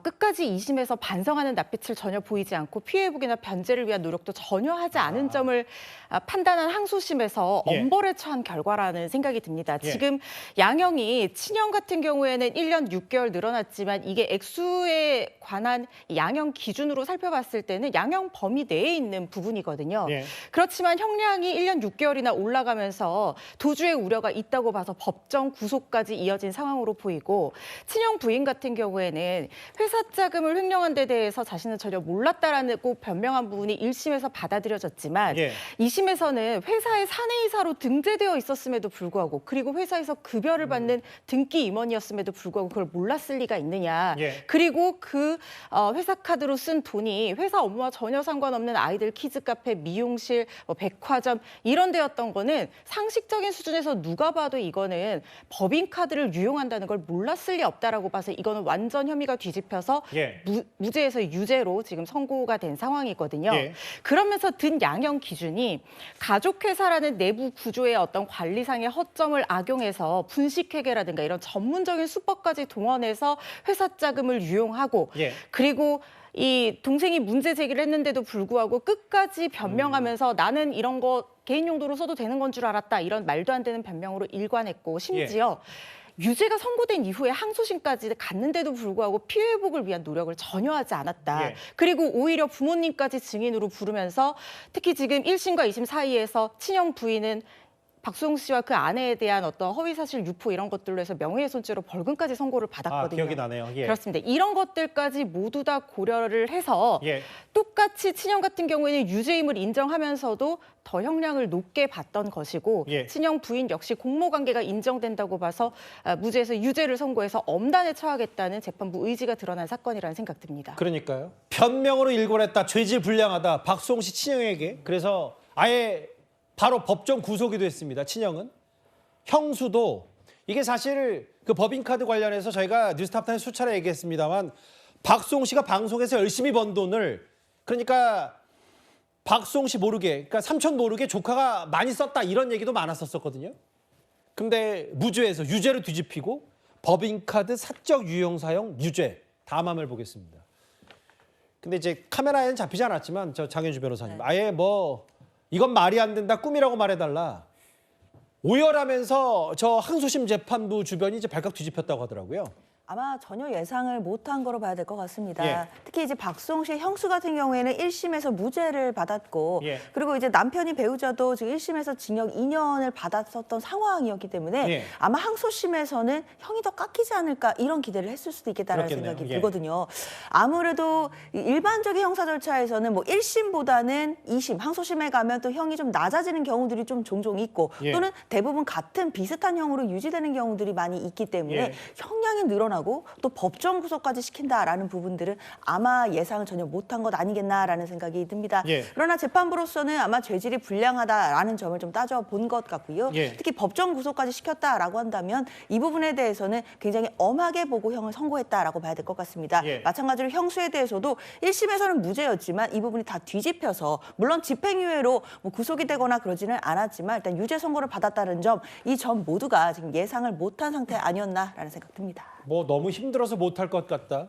끝까지 2심에서 반성하는 낯빛을 전혀 보이지 않고 피해 회복이나 변제를 위한 노력도 전혀 하지 않은 점을 판단한 항소심에서 엄벌에 처한 결과라는 생각이 듭니다. 지금 양형이 친형 같은 경우에는 1년 6개월 늘어났지만 이게 액수에 관한 양형 기준으로 살펴봤을 때는 양형 범위 내에 있는 부분이거든요. 그렇지만 형량이 1년 6개월이나 올라가면서 도주의 우려가 있다고 봐서 법정 구속까지 이어진 상황으로 보이고 친형 부인 같은 경우에는 회사 자금을 횡령한 데 대해서 자신은 전혀 몰랐다라고 변명한 부분이 1심에서 받아들여졌지만 2심에서는 회사의 사내이사로 등재되어 있었음에도 불구하고 그리고 회사에서 급여를 받는 등기 임원이었음에도 불구하고 그걸 몰랐을 리가 있느냐. 그리고 그 회사 카드로 쓴 돈이 회사 업무와 전혀 상관없는 아이들 키즈 카페, 미용실, 백화점 이런 데였던 거는 상식적인 수준에서 누가 봐도 이거는 법인 카드를 유용한다는 걸 몰랐을 리 없다라고 봐서 이거는 완전 혐의가 뒤집혀서 무죄에서 유죄로 지금 선고가 된 상황이거든요. 그러면서 든 양형 기준이 가족회사라는 내부 구조의 어떤 관리상의 허점을 악용해서 분식회계라든가 이런 전문적인 수법까지 동원해서 회사 자금을 유용하고 그리고 이 동생이 문제 제기를 했는데도 불구하고 끝까지 변명하면서 나는 이런 거 개인 용도로 써도 되는 건 줄 알았다. 이런 말도 안 되는 변명으로 일관했고 심지어 유죄가 선고된 이후에 항소심까지 갔는데도 불구하고 피해 회복을 위한 노력을 전혀 하지 않았다. 그리고 오히려 부모님까지 증인으로 부르면서 특히 지금 1심과 2심 사이에서 친형 부인은 박수홍 씨와 그 아내에 대한 어떤 허위사실 유포 이런 것들로 해서 명예훼손죄로 벌금까지 선고를 받았거든요. 기억이 나네요. 그렇습니다. 이런 것들까지 모두 다 고려를 해서 똑같이 친형 같은 경우에는 유죄임을 인정하면서도 더 형량을 높게 받던 것이고 친형 부인 역시 공모관계가 인정된다고 봐서 무죄에서 유죄를 선고해서 엄단에 처하겠다는 재판부 의지가 드러난 사건이라는 생각 듭니다. 그러니까요. 변명으로 일관했다. 죄질불량하다. 박수홍 씨 친형에게. 그래서 아예 바로 법정 구속이 됐습니다. 친형은. 형수도 이게 사실 그 법인카드 관련해서 저희가 뉴스탑10에 수차례 얘기했습니다만 박수홍 씨가 방송에서 열심히 번 돈을 그러니까 박수홍 씨 모르게 그러니까 삼촌 모르게 조카가 많이 썼다 이런 얘기도 많았었거든요. 근데 무죄에서 유죄로 뒤집히고 법인카드 사적 유용 사용 유죄. 다음함을 보겠습니다. 근데 이제 카메라에는 잡히지 않았지만 저 장현주 변호사님 아예 이건 말이 안 된다. 꿈이라고 말해달라. 오열하면서 저 항소심 재판부 주변이 이제 발칵 뒤집혔다고 하더라고요. 아마 전혀 예상을 못한 거로 봐야 될 것 같습니다. 예. 특히 이제 박수홍 씨 형수 같은 경우에는 1심에서 무죄를 받았고 예. 그리고 이제 남편이 배우자도 지금 1심에서 징역 2년을 받았었던 상황이었기 때문에 예. 아마 항소심에서는 형이 더 깎이지 않을까 이런 기대를 했을 수도 있겠다는 그렇겠네요. 생각이 예. 들거든요. 아무래도 일반적인 형사 절차에서는 뭐 1심보다는 2심, 항소심에 가면 또 형이 좀 낮아지는 경우들이 좀 종종 있고 예. 또는 대부분 같은 비슷한 형으로 유지되는 경우들이 많이 있기 때문에 예. 형량이 늘어나고 또 법정 구속까지 시킨다라는 부분들은 아마 예상을 전혀 못한 것 아니겠나라는 생각이 듭니다. 예. 그러나 재판부로서는 아마 죄질이 불량하다라는 점을 좀 따져본 것 같고요. 예. 특히 법정 구속까지 시켰다라고 한다면 이 부분에 대해서는 굉장히 엄하게 보고 형을 선고했다라고 봐야 될 것 같습니다. 예. 마찬가지로 형수에 대해서도 1심에서는 무죄였지만 이 부분이 다 뒤집혀서 물론 집행유예로 뭐 구속이 되거나 그러지는 않았지만 일단 유죄 선고를 받았다는 점, 이 점 모두가 지금 예상을 못한 상태 아니었나라는 생각 듭니다. 뭐 너무 힘들어서 못할 것 같다.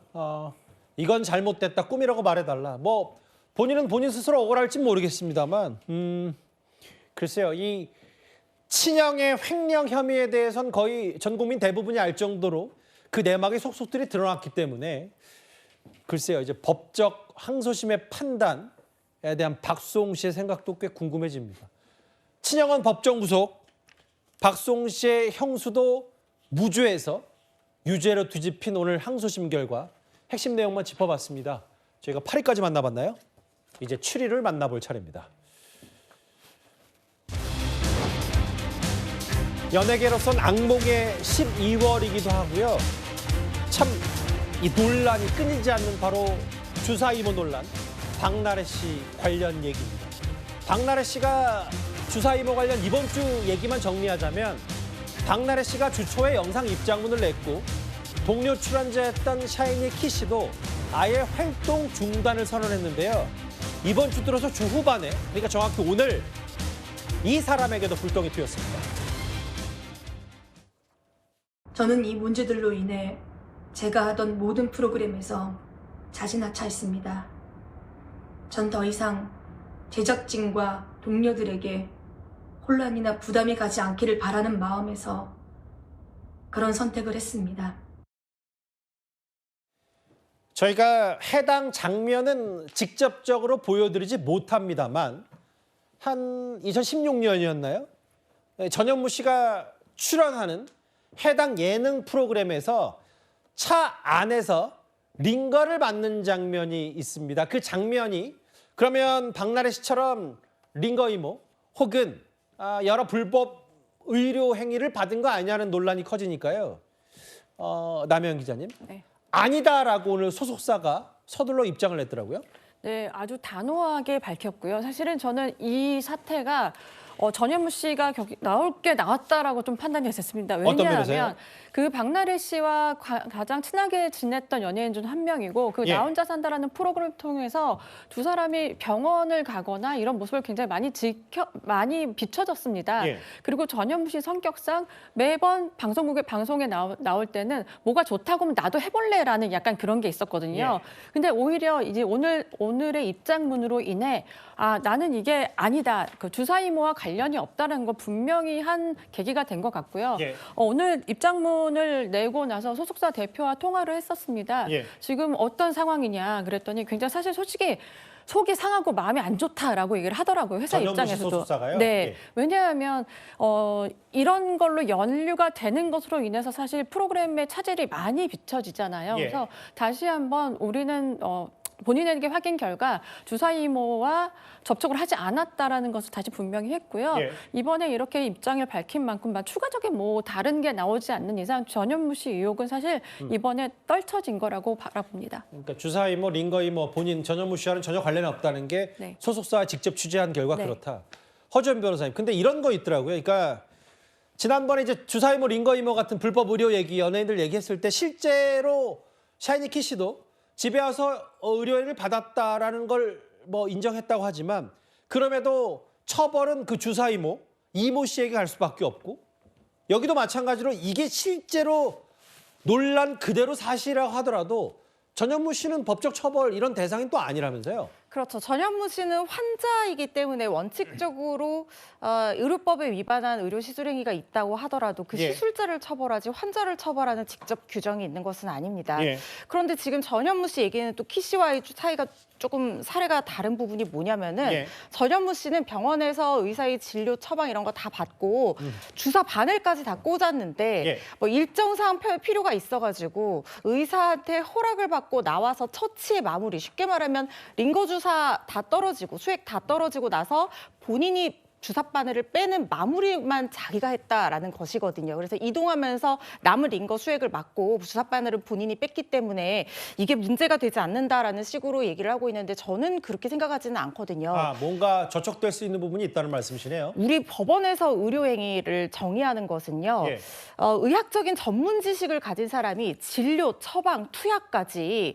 이건 잘못됐다. 꿈이라고 말해달라. 뭐 본인은 본인 스스로 억울할지 모르겠습니다만 글쎄요. 이 친형의 횡령 혐의에 대해서는 거의 전 국민 대부분이 알 정도로 그 내막의 속속들이 드러났기 때문에 글쎄요. 이제 법적 항소심의 판단에 대한 박수홍 씨의 생각도 꽤 궁금해집니다. 친형은 법정 구속, 박수홍 씨의 형수도 무죄에서 유죄로 뒤집힌 오늘 항소심 결과 핵심 내용만 짚어봤습니다. 저희가 8위까지 만나봤나요? 이제 7위를 만나볼 차례입니다. 연예계로선 악몽의 12월이기도 하고요. 참 이 논란이 끊이지 않는 바로 주사 이모 논란, 박나래 씨 관련 얘기입니다. 박나래 씨가 주사 이모 관련 이번 주 얘기만 정리하자면 박나래 씨가 주 초에 영상 입장문을 냈고 동료 출연자였던 샤이니 키 씨도 아예 활동 중단을 선언했는데요. 이번 주 들어서 주 후반에, 그러니까 정확히 오늘 이 사람에게도 불똥이 튀었습니다. 저는 이 문제들로 인해 제가 하던 모든 프로그램에서 자진하차했습니다. 전 더 이상 제작진과 동료들에게 혼란이나 부담이 가지 않기를 바라는 마음에서 그런 선택을 했습니다. 저희가 해당 장면은 직접적으로 보여드리지 못합니다만 한 2016년이었나요? 전현무 씨가 출연하는 해당 예능 프로그램에서 차 안에서 링거를 맞는 장면이 있습니다. 그 장면이 그러면 박나래 씨처럼 링거 이모 혹은 여러 불법 의료 행위를 받은 거 아니냐는 논란이 커지니까요. 남현 기자님. 네. 아니다라고 오늘 소속사가 서둘러 입장을 냈더라고요. 네, 아주 단호하게 밝혔고요. 사실은 저는 이 사태가 전현무 씨가 나올 게 나왔다라고 좀 판단이 됐습니다. 왜냐하면 그 박나래 씨와 가장 친하게 지냈던 연예인 중 한 명이고 그 예. 나 혼자 산다라는 프로그램을 통해서 두 사람이 병원을 가거나 이런 모습을 굉장히 많이 비춰졌습니다. 예. 그리고 전현무 씨 성격상 매번 방송에 나올 때는 뭐가 좋다고 하면 나도 해볼래라는 약간 그런 게 있었거든요. 예. 근데 오히려 이제 오늘의 입장문으로 인해 나는 이게 아니다. 그 주사 이모와 관련이 없다는 걸 분명히 한 계기가 된 것 같고요. 예. 오늘 입장문을 내고 나서 소속사 대표와 통화를 했었습니다. 예. 지금 어떤 상황이냐 그랬더니 굉장히 사실 솔직히 속이 상하고 마음이 안 좋다라고 얘기를 하더라고요. 회사 전현무 씨 입장에서도. 소속사가요? 네. 예. 왜냐하면 이런 걸로 연루가 되는 것으로 인해서 사실 프로그램의 차질이 많이 비춰지잖아요. 예. 그래서 다시 한번 우리는 본인에게 확인 결과 주사 이모와 접촉을 하지 않았다라는 것을 다시 분명히 했고요. 예. 이번에 이렇게 입장을 밝힌 만큼 추가적인 다른 게 나오지 않는 이상 전현무 씨 의혹은 사실 이번에 떨쳐진 거라고 바라봅니다. 그러니까 주사 이모, 링거 이모 본인 전현무 씨와는 전혀 관련이 없다는 게 네. 소속사가 직접 취재한 결과 네. 그렇다. 허주연 변호사님. 근데 이런 거 있더라고요. 그러니까 지난번에 이제 주사 이모, 링거 이모 같은 불법 의료 얘기 연예인들 얘기했을 때 실제로 샤이니 키 씨도 집에 와서 의료를 받았다라는 걸 인정했다고 하지만 그럼에도 처벌은 그 주사 이모 씨에게 갈 수밖에 없고 여기도 마찬가지로 이게 실제로 논란 그대로 사실이라고 하더라도 전현무 씨는 법적 처벌 이런 대상이 또 아니라면서요? 그렇죠. 전현무 씨는 환자이기 때문에 원칙적으로 의료법에 위반한 의료 시술 행위가 있다고 하더라도 그 예. 시술자를 처벌하지 환자를 처벌하는 직접 규정이 있는 것은 아닙니다. 예. 그런데 지금 전현무 씨 얘기는 또 키 씨와의 사이가 조금 사례가 다른 부분이 뭐냐면은 예. 전현무 씨는 병원에서 의사의 진료 처방 이런 거 다 받고 주사 바늘까지 다 꽂았는데 예. 뭐 일정 사항 필요가 있어가지고 의사한테 허락을 받고 나와서 처치의 마무리, 쉽게 말하면 링거 주사 다 떨어지고 수액 다 떨어지고 나서 본인이 주사 바늘을 빼는 마무리만 자기가 했다라는 것이거든요. 그래서 이동하면서 남은 링거 수액을 맞고 주사 바늘을 본인이 뺐기 때문에 이게 문제가 되지 않는다라는 식으로 얘기를 하고 있는데 저는 그렇게 생각하지는 않거든요. 아, 뭔가 저촉될 수 있는 부분이 있다는 말씀이시네요. 우리 법원에서 의료행위를 정의하는 것은요. 예. 의학적인 전문 지식을 가진 사람이 진료, 처방, 투약까지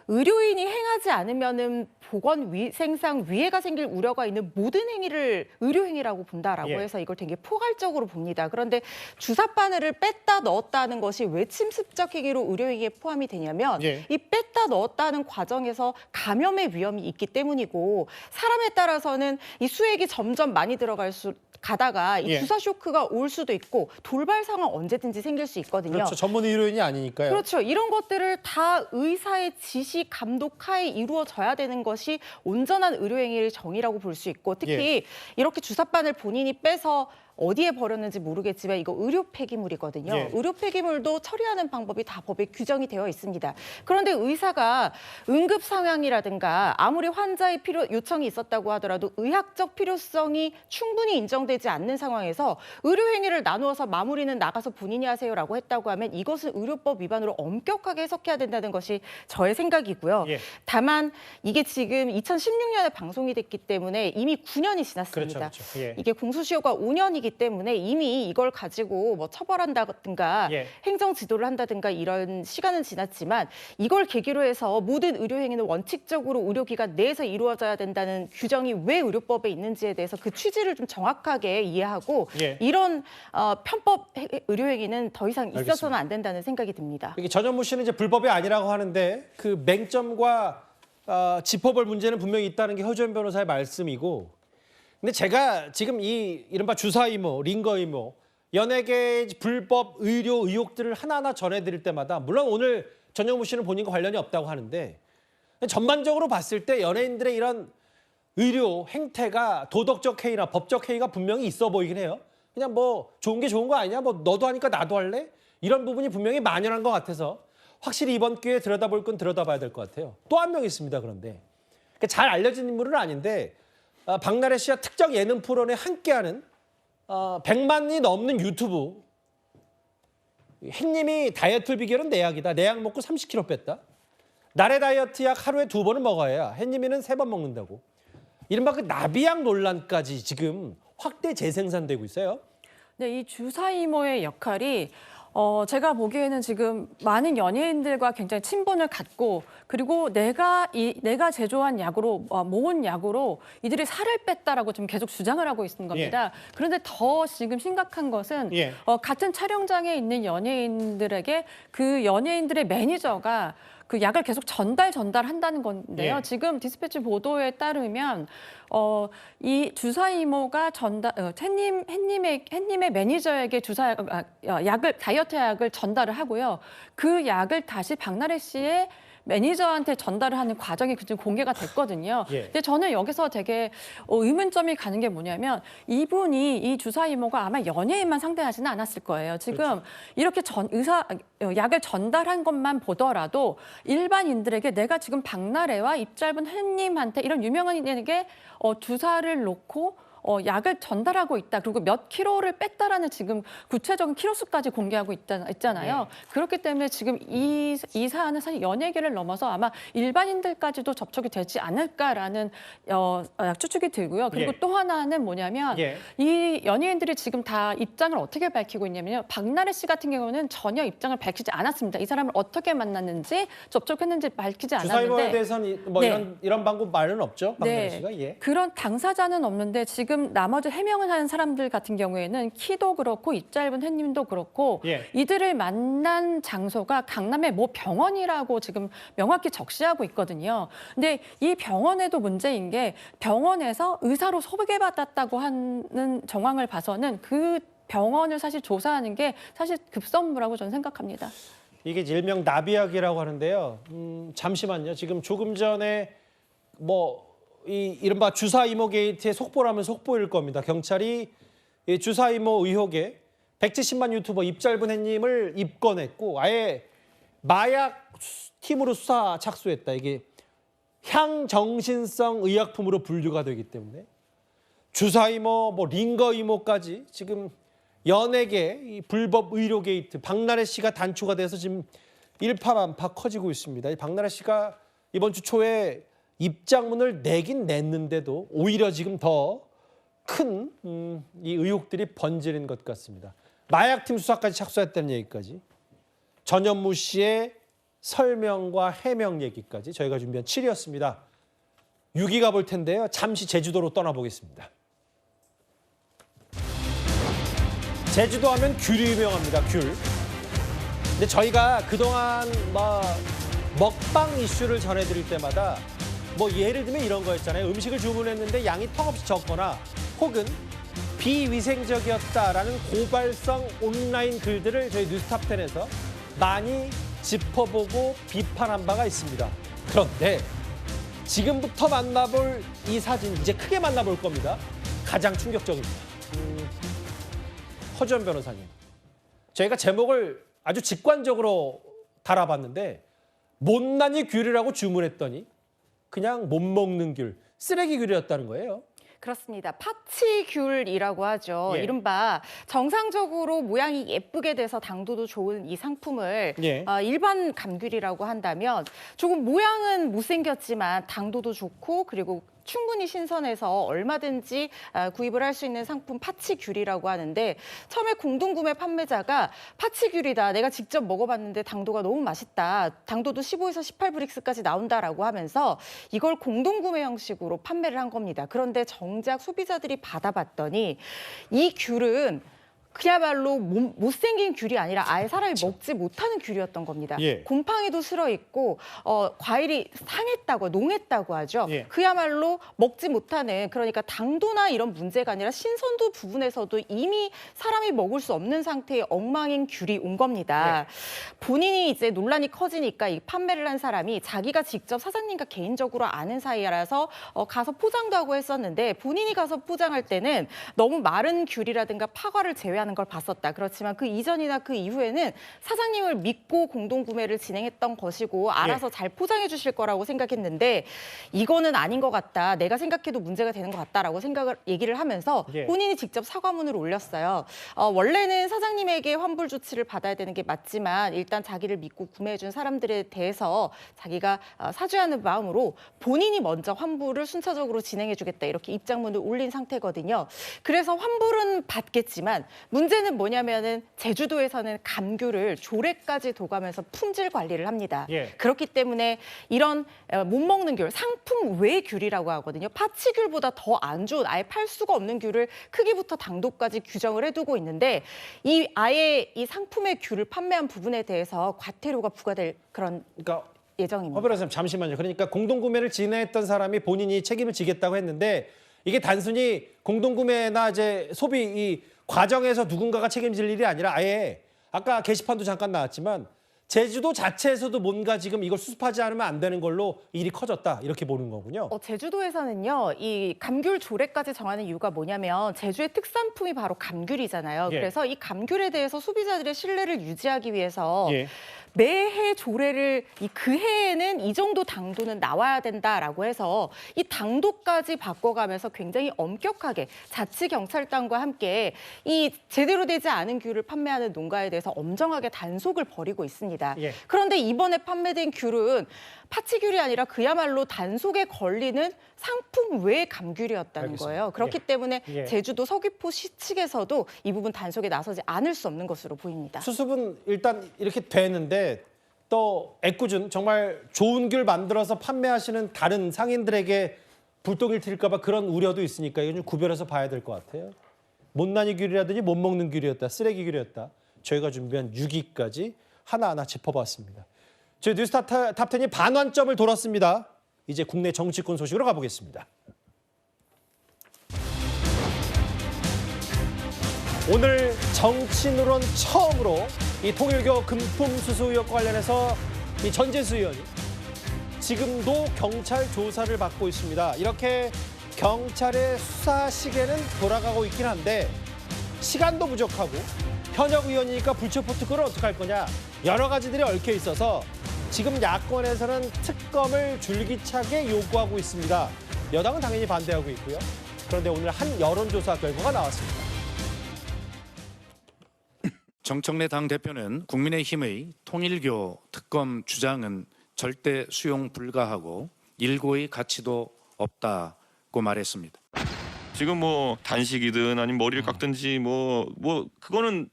의료인이 행하지 않으면은 보건위생상 위해가 생길 우려가 있는 모든 행위를 의료행위라고 본다라고 예. 해서 이걸 되게 포괄적으로 봅니다. 그런데 주사 바늘을 뺐다 넣었다는 것이 왜 침습적 행위로 의료행위에 포함이 되냐면 예. 이 뺐다 넣었다는 과정에서 감염의 위험이 있기 때문이고 사람에 따라서는 이 수액이 점점 많이 가다가 이 예. 주사 쇼크가 올 수도 있고 돌발 상황 언제든지 생길 수 있거든요. 그렇죠. 전문 의료인이 아니니까요. 그렇죠. 이런 것들을 다 의사의 지시 감독 하에 이루어져야 되는 것이 온전한 의료행위의 정의라고 볼 수 있고 특히 이렇게 주사바늘 본인이 빼서 어디에 버렸는지 모르겠지만 이거 의료 폐기물이거든요. 예. 의료 폐기물도 처리하는 방법이 다 법에 규정이 되어 있습니다. 그런데 의사가 응급 상황이라든가 아무리 환자의 요청이 있었다고 하더라도 의학적 필요성이 충분히 인정되지 않는 상황에서 의료 행위를 나누어서 마무리는 나가서 본인이 하세요라고 했다고 하면 이것은 의료법 위반으로 엄격하게 해석해야 된다는 것이 저의 생각이고요. 예. 다만 이게 지금 2016년에 방송이 됐기 때문에 이미 9년이 지났습니다. 그렇죠. 예. 이게 공소시효가 5년이기 때문에 이미 이걸 가지고 뭐 처벌한다든가 예. 행정 지도를 한다든가 이런 시간은 지났지만 이걸 계기로 해서 모든 의료 행위는 원칙적으로 의료기관 내에서 이루어져야 된다는 규정이 왜 의료법에 있는지에 대해서 그 취지를 좀 정확하게 이해하고 예. 이런 편법 의료 행위는 더 이상 있어서는 알겠습니다. 안 된다는 생각이 듭니다. 이게 전현무 씨는 이제 불법이 아니라고 하는데 그 맹점과 짚어볼 문제는 분명히 있다는 게 허주현 변호사의 말씀이고, 근데 제가 지금 이 이른바 주사 이모, 링거 이모, 연예계 불법 의료 의혹들을 하나하나 전해드릴 때마다 물론 오늘 전현무 씨는 본인과 관련이 없다고 하는데 전반적으로 봤을 때 연예인들의 이런 의료 행태가 도덕적 해이나 법적 해이가 분명히 있어 보이긴 해요. 그냥 뭐 좋은 게 좋은 거 아니냐, 뭐 너도 하니까 나도 할래? 이런 부분이 분명히 만연한 것 같아서 확실히 이번 기회에 들여다볼 건 들여다봐야 될 것 같아요. 또 한 명 있습니다. 그런데 잘 알려진 인물은 아닌데 박나래 씨와 특정 예능 프로그램에 함께하는 100만이 넘는 유튜브 햇님이 다이어트 비결은 내약이다. 내약 먹고 30kg 뺐다. 나래 다이어트 약 하루에 2번은 먹어야 햇님이는 3번 먹는다고. 이른바 그 나비약 논란까지 지금 확대 재생산되고 있어요. 네, 이 주사 이모의 역할이 제가 보기에는 지금 많은 연예인들과 굉장히 친분을 갖고 그리고 내가 제조한 약으로 모은 약으로 이들이 살을 뺐다라고 지금 계속 주장을 하고 있는 겁니다. 예. 그런데 더 지금 심각한 것은 예. 같은 촬영장에 있는 연예인들에게 그 연예인들의 매니저가 그 약을 계속 전달한다는 건데요. 예. 지금 디스패치 보도에 따르면 이 주사 이모가 햇님의 매니저에게 다이어트 약을 전달을 하고요. 그 약을 다시 박나래 씨의 매니저한테 전달을 하는 과정이 지금 공개가 됐거든요. 예. 근데 저는 여기서 되게 의문점이 가는 게 뭐냐면 이 주사 이모가 아마 연예인만 상대하지는 않았을 거예요. 지금 그렇죠. 이렇게 약을 전달한 것만 보더라도 일반인들에게 내가 지금 박나래와 입 짧은 햇님한테 이런 유명한에게 주사를 놓고 약을 전달하고 있다. 그리고 몇 킬로를 뺐다라는 지금 구체적인 킬로수까지 공개하고 있잖아요. 그렇기 때문에 지금 이 사안은 사실 연예계를 넘어서 아마 일반인들까지도 접촉이 되지 않을까라는 추측이 들고요. 그리고 또 하나는 뭐냐면 이 연예인들이 지금 다 입장을 어떻게 밝히고 있냐면요. 박나래 씨 같은 경우는 전혀 입장을 밝히지 않았습니다. 이 사람을 어떻게 만났는지 접촉했는지 밝히지 않았는데. 주사 이모에 대해서는 뭐 이런 방법 말은 없죠. 박나래 씨가. 그런 당사자는 없는데 지금 지금 나머지 해명을 하는 사람들 같은 경우에는 키도 그렇고 입 짧은 햇님도 그렇고 예. 이들을 만난 장소가 강남의 모 병원이라고 지금 명확히 적시하고 있거든요. 근데 이 병원에도 문제인 게 병원에서 의사로 소개받았다고 하는 정황을 봐서는 그 병원을 사실 조사하는 게 사실 급선무라고 저는 생각합니다. 이게 일명 나비약이라고 하는데요. 잠시만요. 지금 조금 전에 이 이른바 주사 이모 게이트의 속보라면 속보일 겁니다. 경찰이 이 주사 이모 의혹에 170만 유튜버 입 짧은 햇님을 입건했고 아예 마약 팀으로 수사 착수했다. 이게 향정신성 의약품으로 분류가 되기 때문에 주사 이모, 링거 이모까지 지금 연예계 이 불법 의료 게이트 박나래 씨가 단초가 돼서 지금 일파만파 커지고 있습니다. 이 박나래 씨가 이번 주 초에 입장문을 내긴 냈는데도 오히려 지금 더 큰 이 의혹들이 번지는 것 같습니다. 마약팀 수사까지 착수했다는 얘기까지 전현무 씨의 설명과 해명 얘기까지 저희가 준비한 7위였습니다. 6위 가볼 텐데요. 잠시 제주도로 떠나보겠습니다. 제주도 하면 귤이 유명합니다. 귤. 근데 저희가 그동안 먹방 이슈를 전해드릴 때마다 예를 들면 이런 거였잖아요. 음식을 주문했는데 양이 턱없이 적거나 혹은 비위생적이었다라는 고발성 온라인 글들을 저희 뉴스탑10에서 많이 짚어보고 비판한 바가 있습니다. 그런데 지금부터 만나볼 이 사진, 이제 크게 만나볼 겁니다. 가장 충격적입니다. 허지원 변호사님. 저희가 제목을 아주 직관적으로 달아봤는데 못난이 귤이라고 주문했더니 그냥 못 먹는 귤, 쓰레기 귤이었다는 거예요. 그렇습니다. 파치귤이라고 하죠. 예. 이른바 정상적으로 모양이 예쁘게 돼서 당도도 좋은 이 상품을 예. 일반 감귤이라고 한다면 조금 모양은 못생겼지만 당도도 좋고 그리고 충분히 신선해서 얼마든지 구입을 할 수 있는 상품 파치귤이라고 하는데 처음에 공동구매 판매자가 파치귤이다. 내가 직접 먹어봤는데 당도가 너무 맛있다. 당도도 15에서 18브릭스까지 나온다라고 하면서 이걸 공동구매 형식으로 판매를 한 겁니다. 그런데 정작 소비자들이 받아봤더니 이 귤은 그야말로 못생긴 귤이 아니라 아예 사람이 먹지 못하는 귤이었던 겁니다. 예. 곰팡이도 슬어 있고 과일이 상했다고 농했다고 하죠. 예. 그야말로 먹지 못하는 그러니까 당도나 이런 문제가 아니라 신선도 부분에서도 이미 사람이 먹을 수 없는 상태의 엉망인 귤이 온 겁니다. 본인이 이제 논란이 커지니까 이 판매를 한 사람이 자기가 직접 사장님과 개인적으로 아는 사이라서 가서 포장도 하고 했었는데 본인이 가서 포장할 때는 너무 마른 귤이라든가 파과를 제외하는 걸 봤었다. 그렇지만 그 이전이나 그 이후에는 사장님을 믿고 공동구매를 진행했던 것이고 알아서 잘 포장해 주실 거라고 생각했는데 이거는 아닌 것 같다. 내가 생각해도 문제가 되는 것 같다라고 얘기를 하면서 본인이 직접 사과문을 올렸어요. 원래는 사장님에게 환불 조치를 받아야 되는 게 맞지만 일단 자기를 믿고 구매해 준 사람들에 대해서 자기가 사죄하는 마음으로 본인이 먼저 환불을 순차적으로 진행해 주겠다. 이렇게 입장문을 올린 상태거든요. 그래서 환불은 받겠지만 문제는 뭐냐면은 제주도에서는 감귤을 조례까지 도가면서 품질 관리를 합니다. 그렇기 때문에 이런 못 먹는 귤, 상품 외 귤이라고 하거든요. 파치귤보다 더 안 좋은 아예 팔 수가 없는 귤을 크기부터 당도까지 규정을 해두고 있는데 아예 이 상품의 귤을 판매한 부분에 대해서 과태료가 부과될 그런 예정입니다. 허 변호사님 잠시만요. 그러니까 공동구매를 진행했던 사람이 본인이 책임을 지겠다고 했는데 이게 단순히 공동구매나 이제 소비 이 과정에서 누군가가 책임질 일이 아니라 아예 아까 게시판도 잠깐 나왔지만 제주도 자체에서도 뭔가 지금 이걸 수습하지 않으면 안 되는 걸로 일이 커졌다 이렇게 보는 거군요. 제주도에서는요, 이 감귤 조례까지 정하는 이유가 뭐냐면 제주의 특산품이 바로 감귤이잖아요. 그래서 이 감귤에 대해서 소비자들의 신뢰를 유지하기 위해서 매해 조례를 그 해에는 이 정도 당도는 나와야 된다라고 해서 이 당도까지 바꿔가면서 굉장히 엄격하게 자치경찰단과 함께 이 제대로 되지 않은 귤을 판매하는 농가에 대해서 엄정하게 단속을 벌이고 있습니다. 그런데 이번에 판매된 귤은 파치귤이 아니라 그야말로 단속에 걸리는 상품 외 감귤이었다는 거예요. 그렇기 때문에 제주도 서귀포시 측에서도 이 부분 단속에 나서지 않을 수 없는 것으로 보입니다. 수습은 일단 이렇게 되는데 또 애꿎은 정말 좋은 귤 만들어서 판매하시는 다른 상인들에게 불똥일 튈까 봐 그런 우려도 있으니까 이건 좀 구별해서 봐야 될 것 같아요. 못난이 귤이라든지 못 먹는 귤이었다, 쓰레기 귤이었다. 저희가 준비한 6위까지 하나하나 짚어봤습니다. 저희 뉴스탑 탑10이 반환점을 돌았습니다. 이제 국내 정치권 소식으로 가보겠습니다. 오늘 정치노론 처음으로 이 통일교 금품 수수 의혹과 관련해서 이 전재수 의원이 지금도 경찰 조사를 받고 있습니다. 이렇게 경찰의 수사 시계는 돌아가고 있긴 한데 시간도 부족하고 현역 의원이니까 불체포 특권을 어떻게 할 거냐 여러 가지들이 얽혀 있어서 지금 야권에서는 특검을 줄기차게 요구하고 있습니다. 여당은 당연히 반대하고 있고요. 그런데 오늘 한 여론조사 결과가 나왔습니다. 정청래 당대표는 국민의힘의 통일교 특검 주장은 절대 수용 불가하고 일고의 가치도 없다고 말했습니다. 지금 뭐 단식이든 아니면 머리를 깎든지 뭐 그거는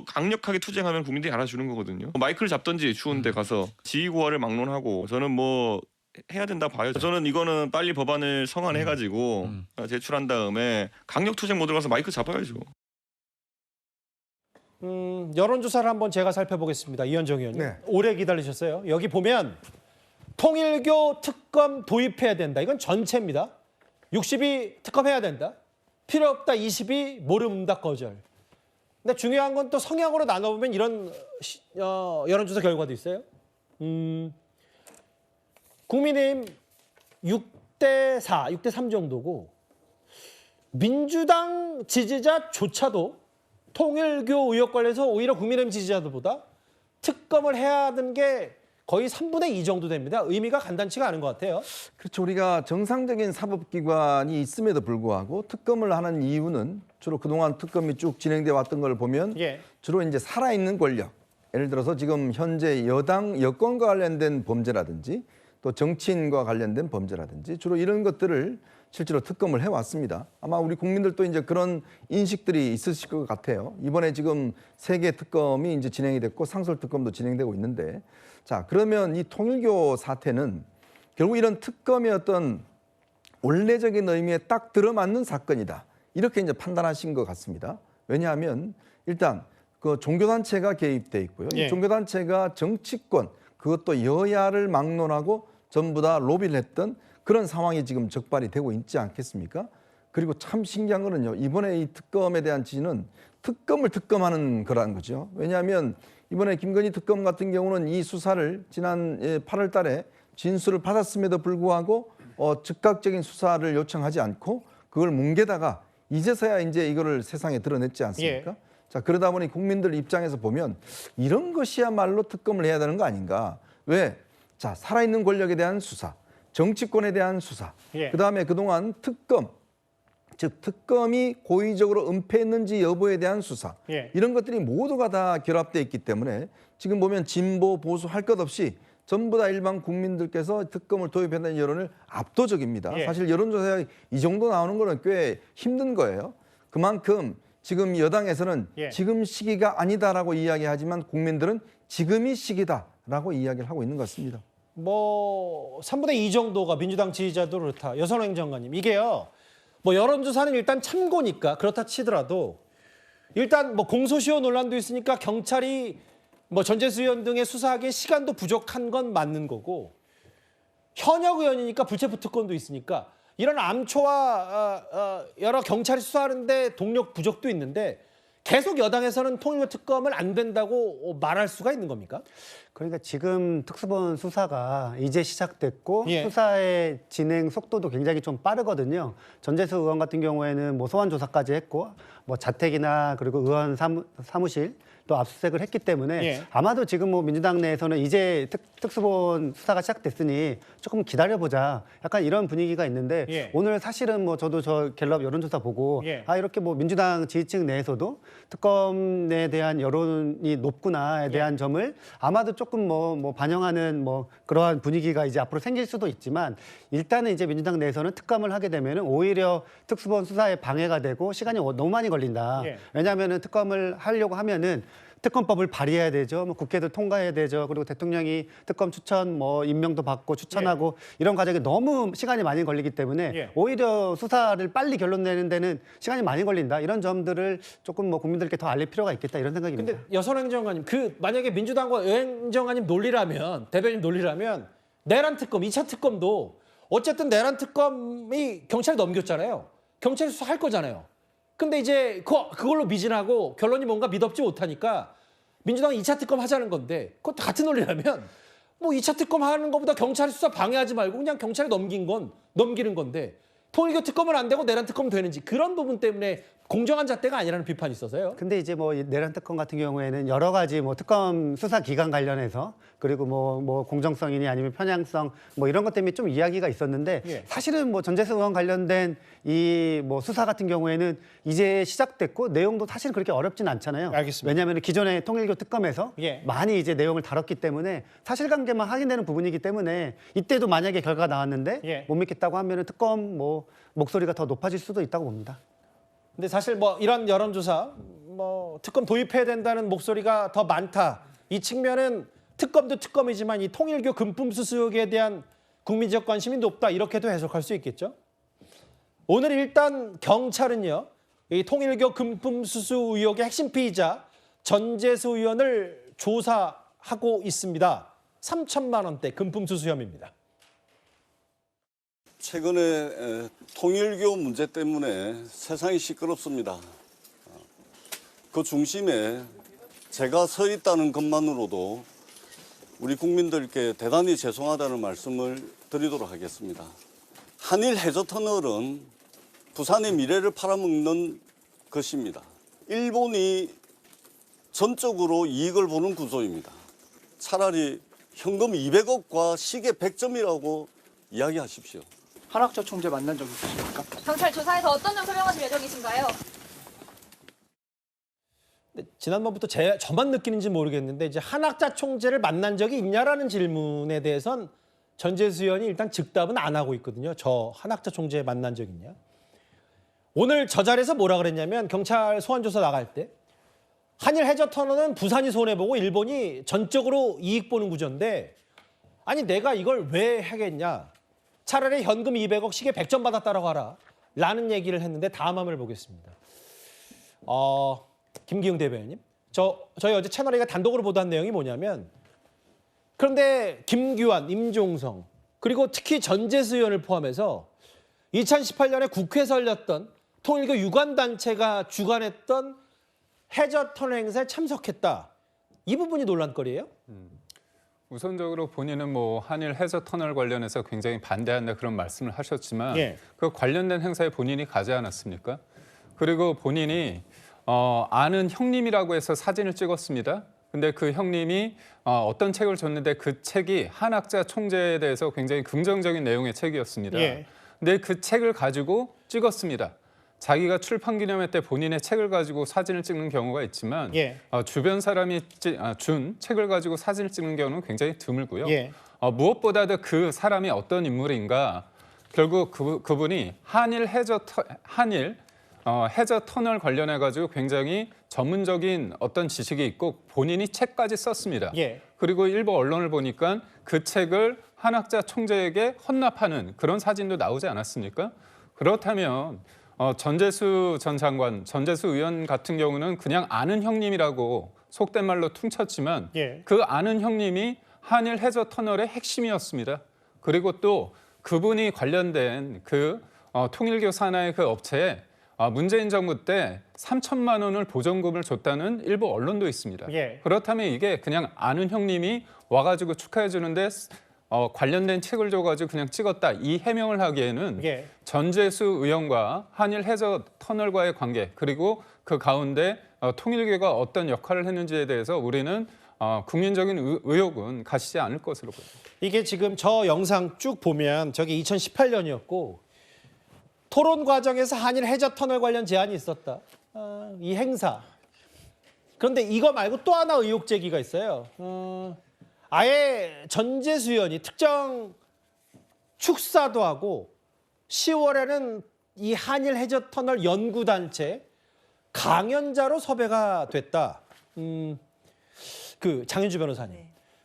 강력하게 투쟁하면 국민들이 알아주는 거거든요. 마이크를 잡든지 추운데 가서 지휘고하를 막론하고 저는 뭐 해야 된다 봐요. 저는 이거는 빨리 법안을 성안해가지고 제출한 다음에 강력 투쟁 모드로 가서 마이크 잡아야죠. 여론조사를 한번 제가 살펴보겠습니다. 이현정 의원님. 네. 오래 기다리셨어요. 여기 보면 통일교 특검 도입해야 된다. 이건 전체입니다. 60이 특검해야 된다. 필요 없다 20이 모른다 거절. 근데 중요한 건 또 성향으로 나눠보면 이런 여론조사 결과도 있어요. 국민의힘 6대4, 6대3 정도고 민주당 지지자조차도 통일교 의혹 관련해서 오히려 국민의힘 지지자들보다 특검을 해야 하는 게 거의 3분의 2 정도 됩니다. 의미가 간단치가 않은 것 같아요. 그렇죠. 우리가 정상적인 사법기관이 있음에도 불구하고 특검을 하는 이유는 주로 그동안 특검이 쭉 진행돼 왔던 걸 보면 주로 이제 살아있는 권력, 예를 들어서 지금 현재 여권과 관련된 범죄라든지 또 정치인과 관련된 범죄라든지 주로 이런 것들을 실제로 특검을 해왔습니다. 아마 우리 국민들도 이제 그런 인식들이 있으실 것 같아요. 이번에 지금 3개 특검이 이제 진행이 됐고 상설 특검도 진행되고 있는데, 자 그러면 이 통일교 사태는 결국 이런 특검의 어떤 원래적인 의미에 딱 들어맞는 사건이다. 이렇게 이제 판단하신 것 같습니다. 왜냐하면 일단 그 종교단체가 개입돼 있고요. 이 종교단체가 정치권 그것도 여야를 막론하고 전부 다 로비를 했던 그런 상황이 지금 적발이 되고 있지 않겠습니까? 그리고 참 신기한 거는요. 이번에 이 특검에 대한 지지는 특검을 특검하는 거라는 거죠. 왜냐하면 이번에 김건희 특검 같은 경우는 이 수사를 지난 8월 달에 진술을 받았음에도 불구하고 즉각적인 수사를 요청하지 않고 그걸 뭉개다가 이제서야 이제 이거를 세상에 드러냈지 않습니까? 자, 그러다 보니 국민들 입장에서 보면 이런 것이야말로 특검을 해야 되는 거 아닌가? 왜? 자, 살아있는 권력에 대한 수사, 정치권에 대한 수사, 그다음에 그동안 특검, 즉 특검이 고의적으로 은폐했는지 여부에 대한 수사, 이런 것들이 모두가 다 결합되어 있기 때문에 지금 보면 진보, 보수 할 것 없이 전부 다 일반 국민들께서 특검을 도입한다는 여론을 압도적입니다. 사실 여론조사에 이 정도 나오는 거는 꽤 힘든 거예요. 그만큼 지금 여당에서는 지금 시기가 아니다라고 이야기하지만 국민들은 지금이 시기다라고 이야기를 하고 있는 것 같습니다. 뭐 3분의 2 정도가 민주당 지지자도 그렇다. 여선행 장관님. 이게요. 뭐 여론조사는 일단 참고니까 그렇다 치더라도 일단 뭐 공소시효 논란도 있으니까 경찰이 뭐 전재수 의원 등의 수사하기에 시간도 부족한 건 맞는 거고 현역 의원이니까 불체포 특권도 있으니까 이런 암초와 여러 경찰이 수사하는데 동력 부족도 있는데 계속 여당에서는 통일교 특검은 안 된다고 말할 수가 있는 겁니까? 그러니까 지금 특수본 수사가 이제 시작됐고 수사의 진행 속도도 굉장히 좀 빠르거든요. 전재수 의원 같은 경우에는 뭐 소환 조사까지 했고 뭐 자택이나 그리고 의원 사무실 또 압수수색을 했기 때문에 아마도 지금 뭐 민주당 내에서는 이제 특수본 수사가 시작됐으니 조금 기다려보자 약간 이런 분위기가 있는데 오늘 사실은 뭐 저도 저 갤럽 여론조사 보고 아 이렇게 뭐 민주당 지지층 내에서도 특검에 대한 여론이 높구나에 대한 점을 아마도 조금 뭐 반영하는 뭐 그러한 분위기가 이제 앞으로 생길 수도 있지만 일단은 이제 민주당 내에서는 특검을 하게 되면은 오히려 특수본 수사에 방해가 되고 시간이 너무 많이 걸린다. 왜냐하면은 특검을 하려고 하면은 특검법을 발의해야 되죠. 뭐 국회도 통과해야 되죠. 그리고 대통령이 특검 추천 뭐 임명도 받고 추천하고 이런 과정에 너무 시간이 많이 걸리기 때문에 오히려 수사를 빨리 결론 내는 데는 시간이 많이 걸린다. 이런 점들을 조금 뭐 국민들께 더 알릴 필요가 있겠다 이런 생각입니다. 근데 여선 행정관님, 만약에 민주당과 행정관님 논리라면, 대변인 논리라면 내란 특검, 2차 특검도 어쨌든 내란 특검이 경찰에 넘겼잖아요. 경찰이 수사할 거잖아요. 근데 이제 그걸로 미진하고 결론이 뭔가 믿업지 못하니까 민주당이 2차 특검 하자는 건데, 그것도 같은 논리라면 뭐 2차 특검 하는 것보다 경찰이 수사 방해하지 말고 그냥 경찰에 넘기는 건데, 통일교 특검은 안 되고 내란 특검은 되는지, 그런 부분 때문에 공정한 잣대가 아니라는 비판이 있어서요. 근데 이제 뭐 내란 특검 같은 경우에는 여러 가지 뭐 특검 수사 기간 관련해서 그리고 뭐 공정성이니 아니면 편향성 뭐 이런 것 때문에 좀 이야기가 있었는데 사실은 뭐 전재수 의원 관련된 이 뭐 수사 같은 경우에는 이제 시작됐고 내용도 사실 그렇게 어렵진 않잖아요. 알겠습니다. 왜냐하면 기존의 통일교 특검에서 많이 이제 내용을 다뤘기 때문에 사실관계만 확인되는 부분이기 때문에 이때도 만약에 결과가 나왔는데 못 믿겠다고 하면은 특검 뭐 목소리가 더 높아질 수도 있다고 봅니다. 근데 사실 뭐 이런 여론조사, 뭐 특검 도입해야 된다는 목소리가 더 많다. 이 측면은 특검도 특검이지만 이 통일교 금품수수 의혹에 대한 국민적 관심이 높다. 이렇게도 해석할 수 있겠죠. 오늘 일단 경찰은요, 이 통일교 금품수수 의혹의 핵심 피의자 전재수 의원을 조사하고 있습니다. 3천만 원대 금품수수 혐의입니다. 최근에 통일교 문제 때문에 세상이 시끄럽습니다. 그 중심에 제가 서 있다는 것만으로도 우리 국민들께 대단히 죄송하다는 말씀을 드리도록 하겠습니다. 한일 해저터널은 부산의 미래를 팔아먹는 것입니다. 일본이 전적으로 이익을 보는 구조입니다. 차라리 현금 200억과 시계 100점이라고 이야기하십시오. 한학자 총재 만난 적 있으십니까? 경찰 조사에서 어떤 점 설명하실 예정이신가요? 지난번부터 저만 느끼는지 모르겠는데 이제 한학자 총재를 만난 적이 있냐라는 질문에 대해선 전재수 의원이 일단 즉답은 안 하고 있거든요. 저 한학자 총재 만난 적 있냐? 오늘 저 자리에서 뭐라 그랬냐면 경찰 소환조사 나갈 때 한일 해저터널은 부산이 손해보고 일본이 전적으로 이익 보는 구조인데 아니 내가 이걸 왜 하겠냐? 차라리 현금 200억 시계 100점 받았다라고 하라. 라는 얘기를 했는데 다음 화면을 보겠습니다. 김기웅 대변인님. 저희 어제 채널A가 단독으로 보도한 내용이 뭐냐면 그런데 김규환, 임종성 그리고 특히 전재수 의원을 포함해서 2018년에 국회에서 열렸던 통일교 유관단체가 주관했던 해저터널 행사에 참석했다. 이 부분이 논란거리예요? 우선적으로 본인은 뭐 한일 해저터널 관련해서 굉장히 반대한다 그런 말씀을 하셨지만 그 관련된 행사에 본인이 가지 않았습니까? 그리고 본인이 아는 형님이라고 해서 사진을 찍었습니다. 근데 그 형님이 어떤 책을 줬는데 그 책이 한학자 총재에 대해서 굉장히 긍정적인 내용의 책이었습니다. 근데 그 책을 가지고 찍었습니다. 자기가 출판 기념회 때 본인의 책을 가지고 사진을 찍는 경우가 있지만 주변 사람이 준 책을 가지고 사진을 찍는 경우는 굉장히 드물고요. 무엇보다도 그 사람이 어떤 인물인가 결국 그분이 한일 해저터널 관련해 가지고 굉장히 전문적인 어떤 지식이 있고 본인이 책까지 썼습니다. 그리고 일부 언론을 보니까 그 책을 한학자 총재에게 헌납하는 그런 사진도 나오지 않았습니까? 그렇다면 전재수 전 장관, 전재수 의원 같은 경우는 그냥 아는 형님이라고 속된 말로 퉁쳤지만 그 아는 형님이 한일 해저터널의 핵심이었습니다. 그리고 또 그분이 관련된 그 통일교 산하의 그 업체에 문재인 정부 때 3천만 원을 보전금을 줬다는 일부 언론도 있습니다. 그렇다면 이게 그냥 아는 형님이 와가지고 축하해 주는데 관련된 책을 줘가지고 그냥 찍었다 이 해명을 하기에는 전재수 의원과 한일 해저터널과의 관계 그리고 그 가운데 통일교가 어떤 역할을 했는지에 대해서 우리는 국민적인 의혹은 가시지 않을 것으로 보입니다. 이게 지금 저 영상 쭉 보면 저게 2018년이었고 토론 과정에서 한일 해저터널 관련 제안이 있었다. 이 행사. 그런데 이거 말고 또 하나 의혹 제기가 있어요. 아예 전재수 의원이 특정 축사도 하고 10월에는 이 한일 해저터널 연구단체 강연자로 섭외가 됐다. 그 장윤주 변호사님.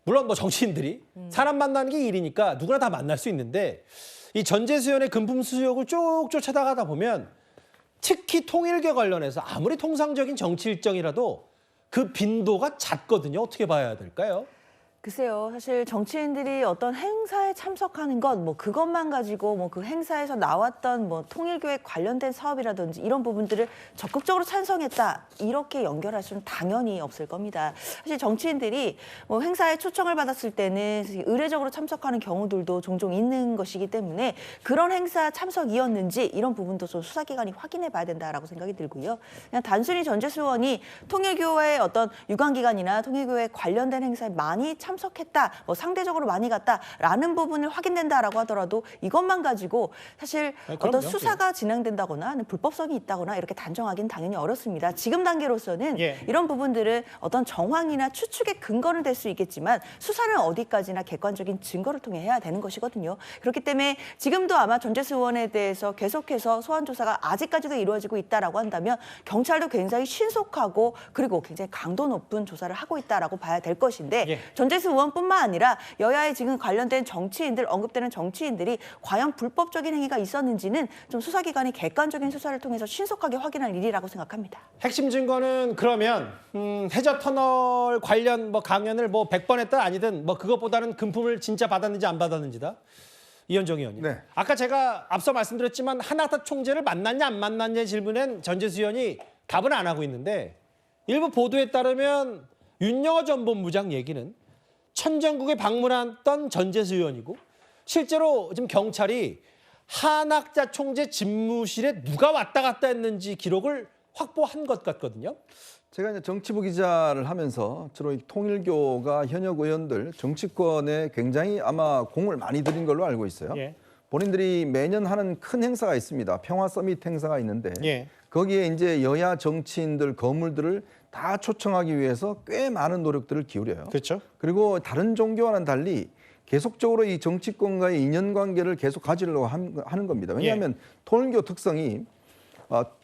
물론 뭐 정치인들이 사람 만나는 게 일이니까 누구나 다 만날 수 있는데 이 전재수연의 금품 수수욕을 쭉 쫓아다가다 보면 특히 통일교 관련해서 아무리 통상적인 정치 일정이라도 그 빈도가 잦거든요. 어떻게 봐야 될까요? 글쎄요, 사실 정치인들이 어떤 행사에 참석하는 것, 뭐 그것만 가지고 뭐 그 행사에서 나왔던 뭐 통일교에 관련된 사업이라든지 이런 부분들을 적극적으로 찬성했다 이렇게 연결할 수는 당연히 없을 겁니다. 사실 정치인들이 뭐 행사에 초청을 받았을 때는 의례적으로 참석하는 경우들도 종종 있는 것이기 때문에 그런 행사 참석이었는지 이런 부분도 좀 수사기관이 확인해봐야 된다라고 생각이 들고요. 그냥 단순히 전재수 의원이 통일교의 어떤 유관기관이나 통일교에 관련된 행사에 많이 참석했다, 뭐 상대적으로 많이 갔다라는 부분을 확인된다라고 하더라도 이것만 가지고 사실 어떤 수사가 진행된다거나 불법성이 있다거나 이렇게 단정하기는 당연히 어렵습니다. 지금 단계로서는 이런 부분들은 어떤 정황이나 추측의 근거는 될 수 있겠지만 수사는 어디까지나 객관적인 증거를 통해 해야 되는 것이거든요. 그렇기 때문에 지금도 아마 전재수 의원에 대해서 계속해서 소환 조사가 아직까지도 이루어지고 있다라고 한다면 경찰도 굉장히 신속하고 그리고 굉장히 강도 높은 조사를 하고 있다라고 봐야 될 것인데 전재수 의원뿐만 아니라 여야에 지금 관련된 정치인들, 언급되는 정치인들이 과연 불법적인 행위가 있었는지는 좀 수사기관이 객관적인 수사를 통해서 신속하게 확인할 일이라고 생각합니다. 핵심 증거는 그러면 해저 터널 관련 뭐 강연을 뭐 100번 했든 아니든 뭐 그것보다는 금품을 진짜 받았는지 안 받았는지다. 이현정 의원님. 네. 아까 제가 앞서 말씀드렸지만 하나타 총재를 만났냐 안 만났냐의 질문엔 전재수 의원이 답은 안 하고 있는데 일부 보도에 따르면 윤영호 전 본부장 얘기는 천정국에 방문했던 전재수 의원이고 실제로 지금 경찰이 한학자 총재 집무실에 누가 왔다 갔다 했는지 기록을 확보한 것 같거든요. 제가 이제 정치부 기자를 하면서 주로 이 통일교가 현역 의원들 정치권에 굉장히 아마 공을 많이 들인 걸로 알고 있어요. 본인들이 매년 하는 큰 행사가 있습니다. 평화 서밋 행사가 있는데 거기에 이제 여야 정치인들, 거물들을 다 초청하기 위해서 꽤 많은 노력들을 기울여요. 그렇죠. 그리고 다른 종교와는 달리 계속적으로 이 정치권과의 인연관계를 계속 가지려고 하는 겁니다. 왜냐하면 통일교 특성이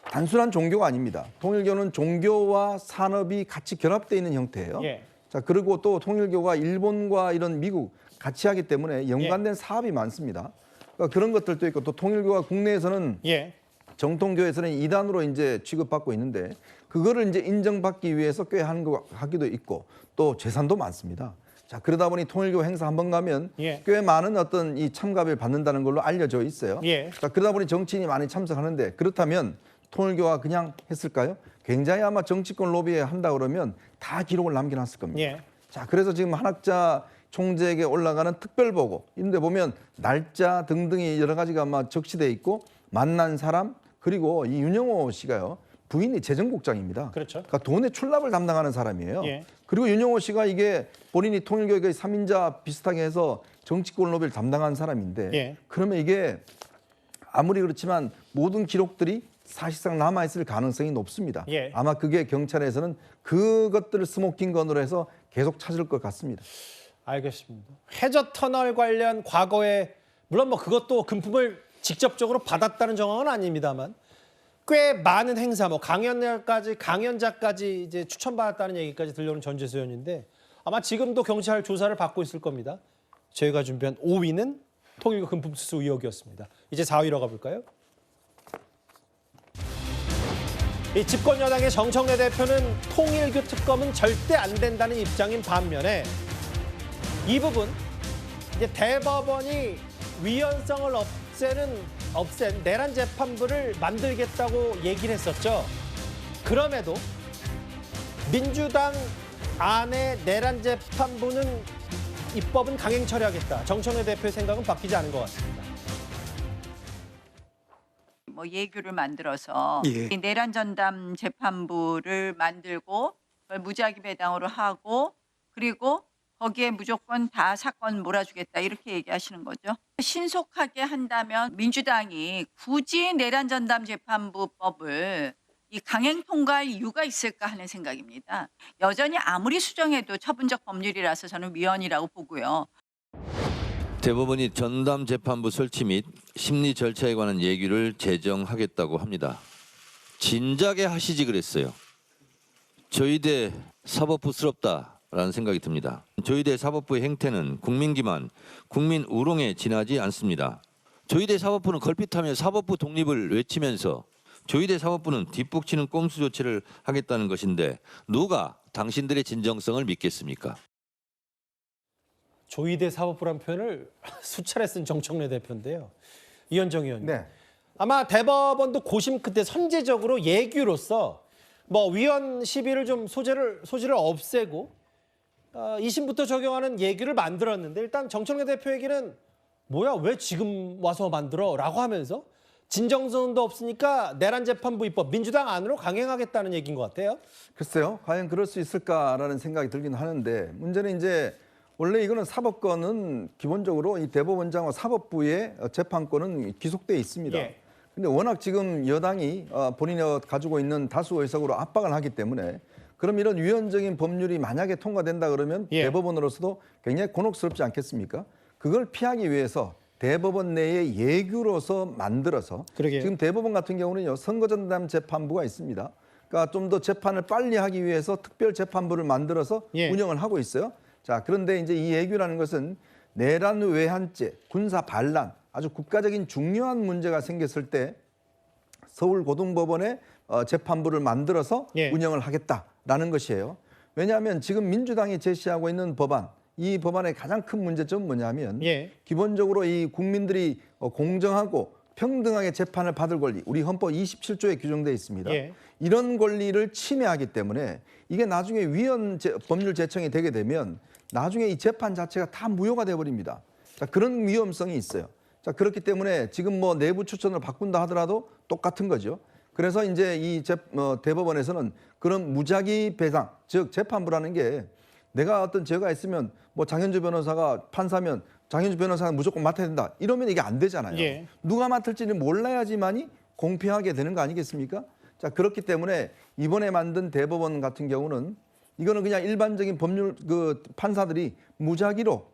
단순한 종교가 아닙니다. 통일교는 종교와 산업이 같이 결합되어 있는 형태예요. 자, 그리고 또 통일교가 일본과 이런 미국 같이 하기 때문에 연관된 사업이 많습니다. 그러니까 그런 것들도 있고 또 통일교가 국내에서는 정통교에서는 이단으로 이제 취급받고 있는데 그거를 이제 인정받기 위해서 꽤 하기도 있고 또 재산도 많습니다. 자, 그러다 보니 통일교 행사 한번 가면 꽤 많은 어떤 이 참가비를 받는다는 걸로 알려져 있어요. 자, 그러다 보니 정치인이 많이 참석하는데 그렇다면 통일교가 그냥 했을까요? 굉장히 아마 정치권 로비에 한다 그러면 다 기록을 남겨놨을 겁니다. 자, 그래서 지금 한학자 총재에게 올라가는 특별보고 이런 데 보면 날짜 등등이 여러 가지가 아마 적시돼 있고 만난 사람 그리고 이 윤영호 씨가요. 부인이 재정국장입니다. 그렇죠. 그러니까 돈의 출납을 담당하는 사람이에요. 그리고 윤영호 씨가 이게 본인이 통일교의 3인자 비슷하게 해서 정치권 로비를 담당한 사람인데 그러면 이게 아무리 그렇지만 모든 기록들이 사실상 남아있을 가능성이 높습니다. 아마 그게 경찰에서는 그것들을 스모킹건으로 해서 계속 찾을 것 같습니다. 알겠습니다. 해저 터널 관련 과거에 물론 뭐 그것도 금품을 직접적으로 받았다는 정황은 아닙니다만 꽤 많은 행사, 뭐 강연자까지 이제 추천받았다는 얘기까지 들려오는 전재수 의원인데 아마 지금도 경찰 조사를 받고 있을 겁니다. 저희가 준비한 5위는 통일교 금품 수수 의혹이었습니다. 이제 4위로 가볼까요? 이 집권 여당의 정청래 대표는 통일교 특검은 절대 안 된다는 입장인 반면에 이 부분 이제 대법원이 위헌성을 없앤 내란 재판부를 만들겠다고 얘기를 했었죠. 그럼에도 민주당 안에 내란 재판부는 입법은 강행 처리하겠다. 정청래 대표의 생각은 바뀌지 않은 것 같습니다. 뭐 예규를 만들어서 이 내란 전담 재판부를 만들고 그걸 무작위 배당으로 하고 그리고 거기에 무조건 다 사건 몰아주겠다 이렇게 얘기하시는 거죠. 신속하게 한다면 민주당이 굳이 내란 전담 재판부법을 이 강행 통과할 이유가 있을까 하는 생각입니다. 여전히 아무리 수정해도 처분적 법률이라서 저는 위헌이라고 보고요. 대법원이 전담 재판부 설치 및 심리 절차에 관한 예규를 제정하겠다고 합니다. 진작에 하시지 그랬어요. 저희 대 사법부스럽다. 라는 생각이 듭니다. 조희대 사법부의 행태는 국민 기만, 국민 우롱에 지나지 않습니다. 조희대 사법부는 걸핏하며 사법부 독립을 외치면서 조희대 사법부는 뒷북치는 꼼수 조치를 하겠다는 것인데 누가 당신들의 진정성을 믿겠습니까? 조희대 사법부란 표현을 수차례 쓴 정청래 대표인데요. 이현정 의원님. 네. 아마 대법원도 고심 끝에 선제적으로 예규로서 뭐 위헌 시비를 좀 소지를 없애고 2심부터 적용하는 예규를 만들었는데 일단 정청래 대표 얘기는 뭐야 왜 지금 와서 만들어? 라고 하면서 진정성도 없으니까 내란 재판부 입법 민주당 안으로 강행하겠다는 얘기인 것 같아요. 글쎄요. 과연 그럴 수 있을까라는 생각이 들긴 하는데 문제는 이제 원래 이거는 사법권은 기본적으로 이 대법원장과 사법부의 재판권은 기속돼 있습니다. 예. 근데 워낙 지금 여당이 본인이 가지고 있는 다수 의석으로 압박을 하기 때문에 그럼 이런 위헌적인 법률이 만약에 통과된다 그러면 대법원으로서도 굉장히 곤혹스럽지 않겠습니까? 그걸 피하기 위해서 대법원 내에 예규로서 만들어서 지금 대법원 같은 경우는요 선거전담 재판부가 있습니다. 그러니까 좀 더 재판을 빨리 하기 위해서 특별 재판부를 만들어서 운영을 하고 있어요. 자, 그런데 이제 이 예규라는 것은 내란 외환죄, 군사 반란, 아주 국가적인 중요한 문제가 생겼을 때 서울고등법원에 재판부를 만들어서 운영을 하겠다라는 것이에요. 왜냐하면 지금 민주당이 제시하고 있는 법안, 이 법안의 가장 큰 문제점은 뭐냐면 기본적으로 이 국민들이 공정하고 평등하게 재판을 받을 권리, 우리 헌법 27조에 규정되어 있습니다. 이런 권리를 침해하기 때문에 이게 나중에 위헌 법률 제청이 되게 되면 나중에 이 재판 자체가 다 무효가 돼버립니다. 자, 그런 위험성이 있어요. 자, 그렇기 때문에 지금 뭐 내부 추천을 바꾼다 하더라도 똑같은 거죠. 그래서 이제 이 대법원에서는 그런 무작위 배상, 즉 재판부라는 게 내가 어떤 죄가 있으면 뭐 장현주 변호사가 판사면 장현주 변호사는 무조건 맡아야 된다. 이러면 이게 안 되잖아요. 누가 맡을지는 몰라야지만이 공평하게 되는 거 아니겠습니까? 자, 그렇기 때문에 이번에 만든 대법원 같은 경우는 이거는 그냥 일반적인 법률 판사들이 무작위로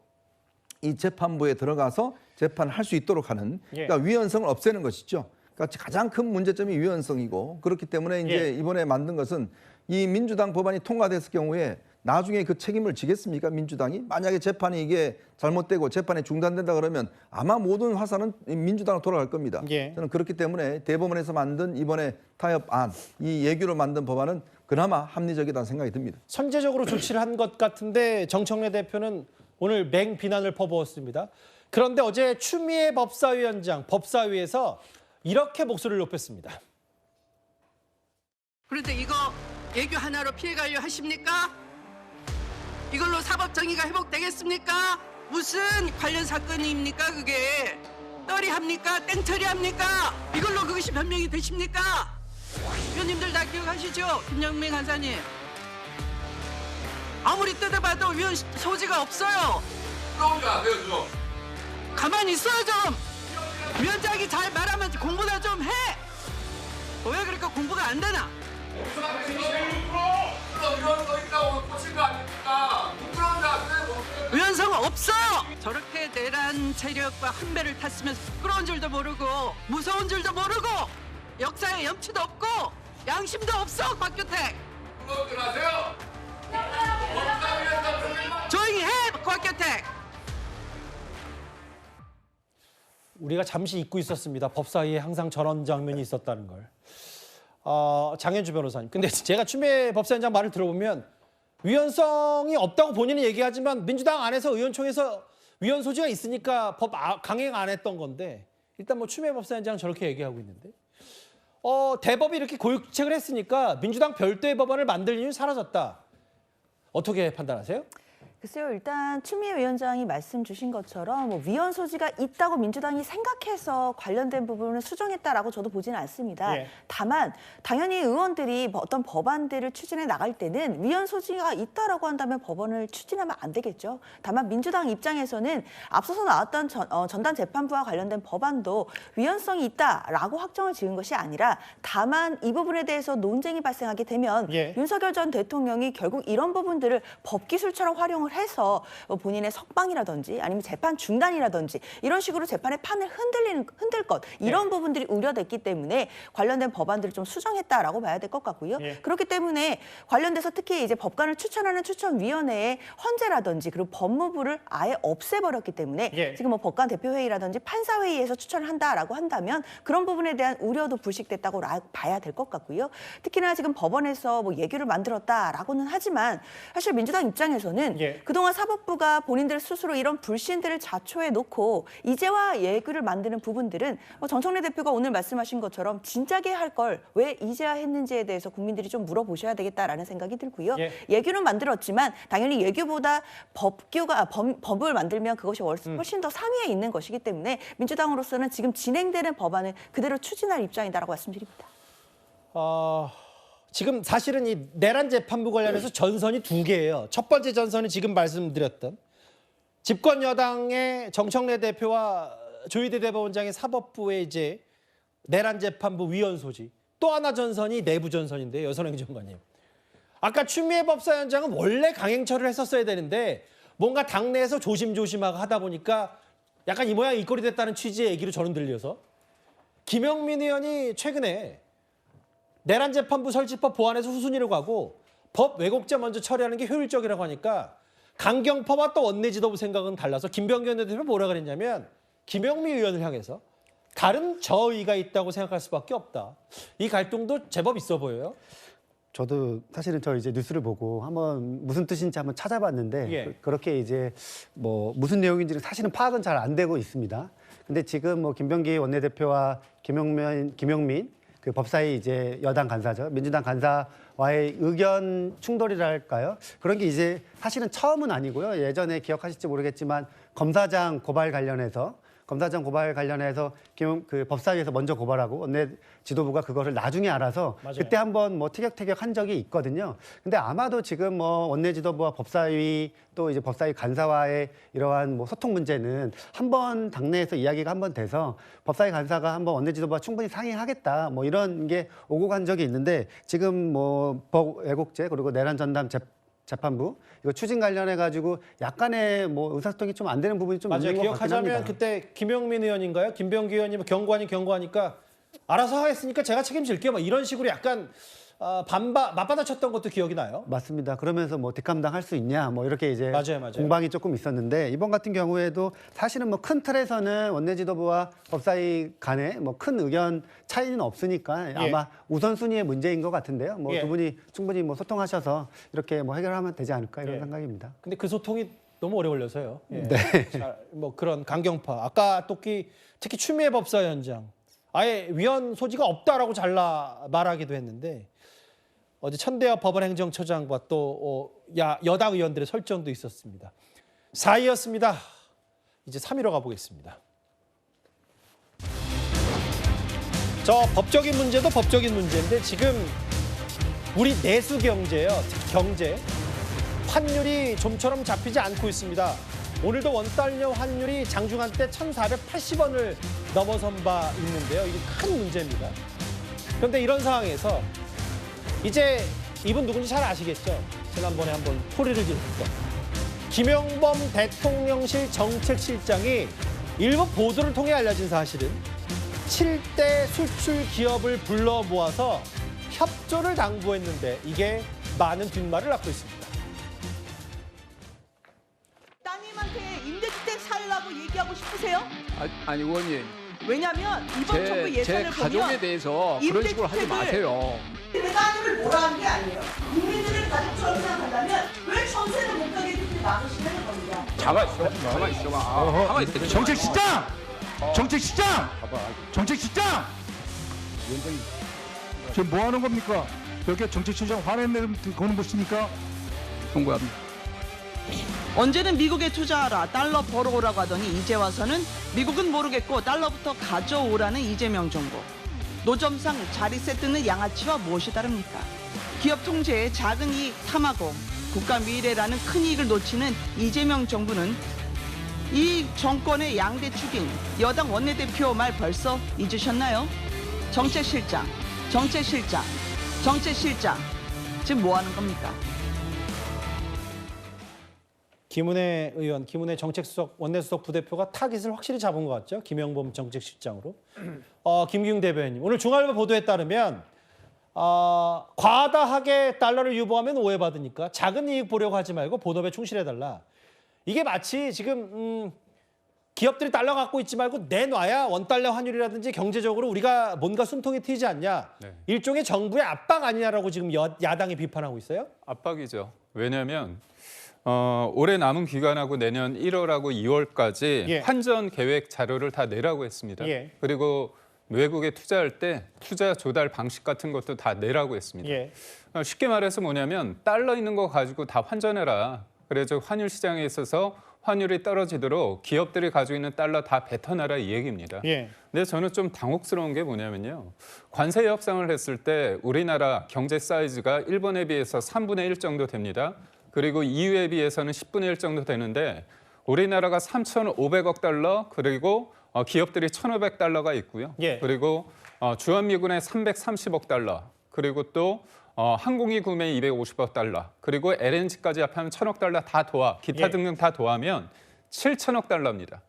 이 재판부에 들어가서 재판을 할 수 있도록 하는 그러니까 위헌성을 없애는 것이죠. 그러니까 가장 큰 문제점이 위헌성이고 그렇기 때문에 이제 이번에 만든 것은 이 민주당 법안이 통과됐을 경우에 나중에 그 책임을 지겠습니까? 민주당이? 만약에 재판이 이게 잘못되고 재판이 중단된다 그러면 아마 모든 화살은 민주당으로 돌아갈 겁니다. 저는 그렇기 때문에 대법원에서 만든 이번에 타협안, 이 예규로 만든 법안은 그나마 합리적이다는 생각이 듭니다. 선제적으로 조치를 한 것 같은데 정청래 대표는 오늘 맹비난을 퍼부었습니다. 그런데 어제 추미애 법사위원장 법사위에서 이렇게 목소리를 높였습니다. 그런데 이거 예규 하나로 피해가려 하십니까? 이걸로 사법 정의가 회복되겠습니까? 무슨 관련 사건입니까 그게? 떨이합니까? 땡처리합니까? 이걸로 그것이 변명이 되십니까? 위원님들 다 기억하시죠? 김영민 간사님. 아무리 뜯어봐도 위헌 소지가 없어요. 그러지 마세요 좀. 가만히 있어요 좀. 위원장이 잘 말하면 공부나 좀 해. 왜 그러니까 공부가 안 되나? 위헌성 없어. 저렇게 내란 세력과 한 배를 탔으면 부끄러운 줄도 모르고 무서운 줄도 모르고 역사에 염치도 없고 양심도 없어 곽규택. 그것들 하세요. 조용히 해 곽규택. 우리가 잠시 잊고 있었습니다. 법사위에 항상 저런 장면이 있었다는 걸. 장현주 변호사님. 근데 제가 추미애 법사위원장 말을 들어보면 위헌성이 없다고 본인이 얘기하지만 민주당 안에서 의원총회에서 위헌 소지가 있으니까 법 강행 안 했던 건데 일단 뭐 추미애 법사위원장은 저렇게 얘기하고 있는데 대법이 이렇게 고육책을 했으니까 민주당 별도의 법안을 만들 이유는 사라졌다. 어떻게 판단하세요? 글쎄요. 일단 추미애 위원장이 말씀 주신 것처럼 뭐 위헌 소지가 있다고 민주당이 생각해서 관련된 부분을 수정했다라고 저도 보지는 않습니다. 다만 당연히 의원들이 어떤 법안들을 추진해 나갈 때는 위헌 소지가 있다라고 한다면 법안을 추진하면 안 되겠죠. 다만 민주당 입장에서는 앞서서 나왔던 전담 재판부와 관련된 법안도 위헌성이 있다라고 확정을 지은 것이 아니라 다만 이 부분에 대해서 논쟁이 발생하게 되면 윤석열 전 대통령이 결국 이런 부분들을 법기술처럼 활용을 이용을 해서 본인의 석방이라든지 아니면 재판 중단이라든지 이런 식으로 재판의 판을 흔들 것 이런 부분들이 우려됐기 때문에 관련된 법안들을 좀 수정했다라고 봐야 될 것 같고요. 그렇기 때문에 관련돼서 특히 이제 법관을 추천하는 추천위원회의 헌재라든지 그리고 법무부를 아예 없애버렸기 때문에 지금 뭐 법관 대표회의라든지 판사회의에서 추천을 한다라고 한다면 그런 부분에 대한 우려도 불식됐다고 봐야 될 것 같고요. 특히나 지금 법원에서 뭐 예규를 만들었다라고는 하지만 사실 민주당 입장에서는 그동안 사법부가 본인들 스스로 이런 불신들을 자초해 놓고 이제와 예규를 만드는 부분들은 정청래 대표가 오늘 말씀하신 것처럼 진작에 할 걸 왜 이제야 했는지에 대해서 국민들이 좀 물어보셔야 되겠다라는 생각이 들고요. 예규는 만들었지만 당연히 예규보다 법을 만들면 그것이 훨씬 더 상위에 있는 것이기 때문에 민주당으로서는 지금 진행되는 법안을 그대로 추진할 입장이다라고 말씀드립니다. 지금 사실은 이 내란 재판부 관련해서 전선이 두 개예요. 첫 번째 전선은 지금 말씀드렸던 집권 여당의 정청래 대표와 조희대 대법원장의 사법부의 이제 내란 재판부 위원 소지. 또 하나 전선이 내부 전선인데요. 여선행 장관님. 아까 추미애 법사위원장은 원래 강행처를 했었어야 되는데 뭔가 당내에서 조심조심하고 하다 보니까 약간 이 모양 이 꼴이 됐다는 취지의 얘기로 저는 들려서 김영민 의원이 최근에 내란 재판부 설치법 보완해서 후순위로 가고 법 왜곡죄 먼저 처리하는 게 효율적이라고 하니까 강경파와 또 원내 지도부 생각은 달라서 김병기 원내대표 뭐라 그랬냐면 김영민 의원을 향해서 다른 저의가 있다고 생각할 수밖에 없다. 이 갈등도 제법 있어 보여요. 저도 사실은 저 이제 뉴스를 보고 한번 무슨 뜻인지 한번 찾아봤는데 그렇게 이제 뭐 무슨 내용인지를 사실은 파악은 잘 안 되고 있습니다. 근데 지금 뭐 김병기 원내대표와 김영민 그 법사위 이제 여당 간사죠. 민주당 간사와의 의견 충돌이랄까요? 그런 게 이제 사실은 처음은 아니고요. 예전에 기억하실지 모르겠지만 검사장 고발 관련해서 그 법사위에서 먼저 고발하고 원내 지도부가 그거를 나중에 알아서 그때 한번 뭐 티격태격 한 적이 있거든요. 근데 아마도 지금 뭐 원내 지도부와 법사위 또 이제 법사위 간사와의 이러한 뭐 소통 문제는 한번 당내에서 이야기가 한번 돼서 법사위 간사가 한번 원내 지도부와 충분히 상의하겠다 뭐 이런 게 오고 간 적이 있는데 지금 뭐 법 왜곡죄 그리고 내란 전담 재판부 이거 추진 관련해 가지고 약간의 뭐 의사소통이 좀 안 되는 부분이 좀 있는 것 같긴 합니다. 기억하자면 그때 김영민 의원인가요? 김병기 의원님 경고하니까 알아서 하겠으니까 제가 책임질게요. 뭐 이런 식으로 약간 맞받아쳤던 것도 기억이 나요. 맞습니다. 그러면서 뭐 뒷감당 할 수 있냐 뭐 이렇게 이제 맞아요. 공방이 조금 있었는데 이번 같은 경우에도 사실은 뭐 큰 틀에서는 원내 지도부와 법사위 간에 뭐 큰 의견 차이는 없으니까 아마 우선순위의 문제인 것 같은데요. 뭐 두 분이 충분히 뭐 소통하셔서 이렇게 뭐 해결하면 되지 않을까 이런 생각입니다. 근데 그 소통이 너무 오래 걸려서요. 뭐 그런 강경파 아까 특히 추미애 법사위원장 아예 위원 소지가 없다라고 잘라 말하기도 했는데 어제 천대엽 법원행정처장과 또 여당 의원들의 설전도 있었습니다. 4위였습니다. 이제 3위로 가보겠습니다. 저 법적인 문제도 법적인 문제인데 지금 우리 내수 경제요, 경제 환율이 좀처럼 잡히지 않고 있습니다. 오늘도 원달러 환율이 장중한 때 1,480원을 넘어선 바 있는데요. 이게 큰 문제입니다. 그런데 이런 상황에서 이제 이분 누군지 잘 아시겠죠? 지난번에 한번 소리를 질렀던 김영범 대통령실 정책실장이 일부 보도를 통해 알려진 사실은 7대 수출 기업을 불러 모아서 협조를 당부했는데 이게 많은 뒷말을 낳고 있습니다. 따님한테 임대주택 살라고 얘기하고 싶으세요? 아니 의원님. 왜냐면 이번 정부 예산을 제 가족에 보면 대해서 그런 식으로 하지 마세요. 내 따님을 뭐라 하는 게 아니에요. 국민들을 가족처럼 생각한다면 왜 전세를 못 가게 이렇게 막으시는 겁니다. 가만 있어. 정책실장! 정책실장! 위원장님, 지금 뭐 하는 겁니까? 여기 정책실장 화내는 거는 보십니까? 송구합니다. 언제는 미국에 투자하라, 달러 벌어오라고 하더니 이제 와서는 미국은 모르겠고 달러부터 가져오라는 이재명 정부. 노점상 자리세 뜯는 양아치와 무엇이 다릅니까? 기업 통제에 작은 이익 탐하고 국가 미래라는 큰 이익을 놓치는 이재명 정부는 이 정권의 양대축인 여당 원내대표 말 벌써 잊으셨나요? 정책실장. 지금 뭐 하는 겁니까? 김은혜 의원, 김은혜 정책수석 원내수석 부대표가 타깃을 확실히 잡은 것 같죠. 김영범 정책실장으로. 김기웅 대변인, 오늘 중앙일보 보도에 따르면 과다하게 달러를 유보하면 오해받으니까 작은 이익 보려고 하지 말고 본업에 충실해달라. 이게 마치 지금 기업들이 달러 갖고 있지 말고 내놔야 원달러 환율이라든지 경제적으로 우리가 뭔가 숨통이 트이지 않냐. 네. 일종의 정부의 압박 아니냐라고 지금 야당이 비판하고 있어요. 압박이죠. 왜냐하면 올해 남은 기간하고 내년 1월하고 2월까지 환전 계획 자료를 다 내라고 했습니다. 그리고 외국에 투자할 때 투자 조달 방식 같은 것도 다 내라고 했습니다. 쉽게 말해서 뭐냐면 달러 있는 거 가지고 다 환전해라. 그래서 환율 시장에 있어서 환율이 떨어지도록 기업들이 가지고 있는 달러 다 뱉어내라 이 얘기입니다. 근데 저는 좀 당혹스러운 게 뭐냐면요. 관세 협상을 했을 때 우리나라 경제 사이즈가 일본에 비해서 3분의 1 정도 됩니다. 그리고 EU에 비해서는 10분의 1 정도 되는데 우리나라가 3,500억 달러 그리고 기업들이 1,500달러가 있고요. 그리고 주한미군에 330억 달러 그리고 또 항공기 구매 250억 달러 그리고 LNG까지 합하면 1,000억 달러 다 기타 등등 다 더하면 7,000억 달러입니다.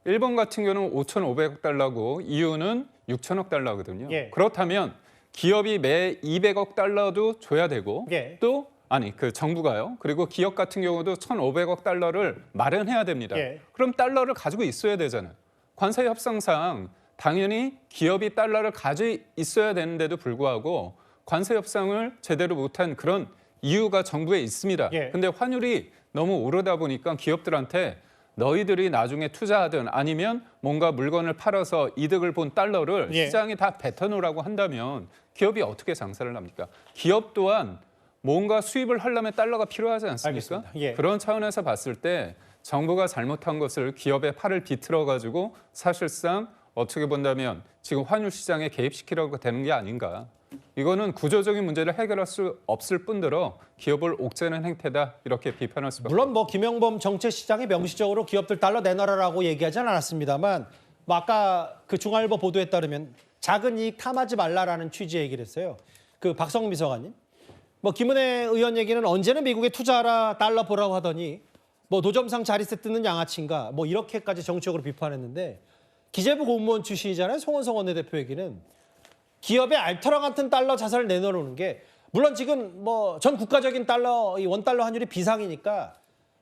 일본 같은 경우는 5,500억 달러고 EU는 6,000억 달러거든요. 그렇다면 기업이 매 200억 달러도 줘야 되고 또 그 정부가요. 그리고 기업 같은 경우도 1,500억 달러를 마련해야 됩니다. 그럼 달러를 가지고 있어야 되잖아요. 관세 협상상 당연히 기업이 달러를 가지고 있어야 되는데도 불구하고 관세 협상을 제대로 못한 그런 이유가 정부에 있습니다. 근데 환율이 너무 오르다 보니까 기업들한테 너희들이 나중에 투자하든 아니면 뭔가 물건을 팔아서 이득을 본 달러를 시장에 다 뱉어놓으라고 한다면 기업이 어떻게 장사를 합니까? 기업 또한 뭔가 수입을 하려면 달러가 필요하지 않습니까? 그런 차원에서 봤을 때 정부가 잘못한 것을 기업의 팔을 비틀어가지고 사실상 어떻게 본다면 지금 환율 시장에 개입시키려고 되는 게 아닌가. 이거는 구조적인 문제를 해결할 수 없을 뿐더러 기업을 옥죄는 행태다 이렇게 비판할 수밖에 물론 김영범 정책시장이 명시적으로 기업들 달러 내놔라라고 얘기하지는 않았습니다만 아까 그 중앙일보 보도에 따르면 작은 이익 탐하지 말라라는 취지의 얘기를 했어요. 그 박성미 비서관님. 김은혜 의원 얘기는 언제는 미국에 투자하라 달러 보라고 하더니 노점상 자리세 뜯는 양아치인가 이렇게까지 정치적으로 비판했는데 기재부 공무원 출신이잖아요. 송원석 원내대표 얘기는 기업의 알터랑 같은 달러 자산을 내놓는 게 물론 지금 전 국가적인 달러 이 원달러 환율이 비상이니까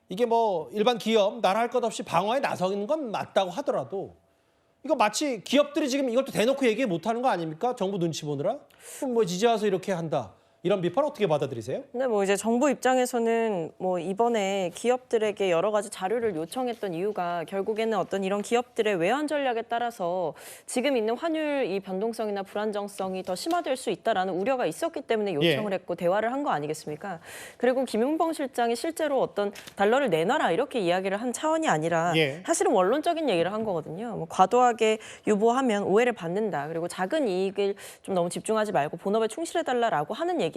이게 일반 기업 나라 할 것 없이 방어에 나서는 건 맞다고 하더라도 이거 마치 기업들이 지금 이것도 대놓고 얘기 못하는 거 아닙니까? 정부 눈치 보느라 지지 와서 이렇게 한다. 이런 비판 어떻게 받아들이세요? 네, 이제 정부 입장에서는 이번에 기업들에게 여러 가지 자료를 요청했던 이유가 결국에는 어떤 이런 기업들의 외환 전략에 따라서 지금 있는 환율 이 변동성이나 불안정성이 더 심화될 수 있다라는 우려가 있었기 때문에 요청을 했고 대화를 한 거 아니겠습니까? 그리고 김용범 실장이 실제로 어떤 달러를 내놔라 이렇게 이야기를 한 차원이 아니라 사실은 원론적인 얘기를 한 거거든요. 과도하게 유보하면 오해를 받는다. 그리고 작은 이익을 좀 너무 집중하지 말고 본업에 충실해달라라고 하는 얘기는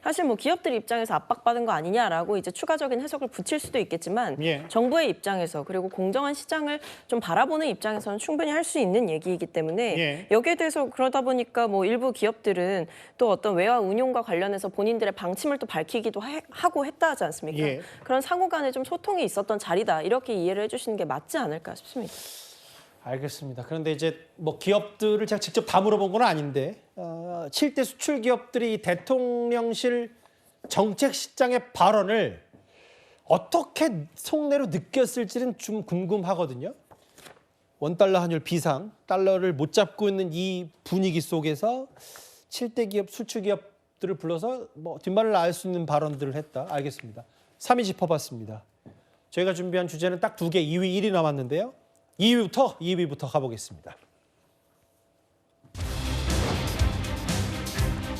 사실 기업들 입장에서 압박받은 거 아니냐라고 이제 추가적인 해석을 붙일 수도 있겠지만 정부의 입장에서 그리고 공정한 시장을 좀 바라보는 입장에서는 충분히 할 수 있는 얘기이기 때문에 여기에 대해서 그러다 보니까 일부 기업들은 또 어떤 외화 운용과 관련해서 본인들의 방침을 또 밝히기도 하고 했다 하지 않습니까? 그런 상호 간에 좀 소통이 있었던 자리다 이렇게 이해를 해주시는 게 맞지 않을까 싶습니다. 알겠습니다. 그런데 이제 기업들을 제가 직접 다 물어본 건 아닌데 7대 수출 기업들이 대통령실 정책실장의 발언을 어떻게 속내로 느꼈을지는 좀 궁금하거든요. 원달러 환율 비상, 달러를 못 잡고 있는 이 분위기 속에서 7대 기업, 수출 기업들을 불러서 뒷말을 알 수 있는 발언들을 했다. 알겠습니다. 3위 짚어봤습니다. 저희가 준비한 주제는 딱 2개, 2위, 1위 남았는데요. 2위부터 가보겠습니다.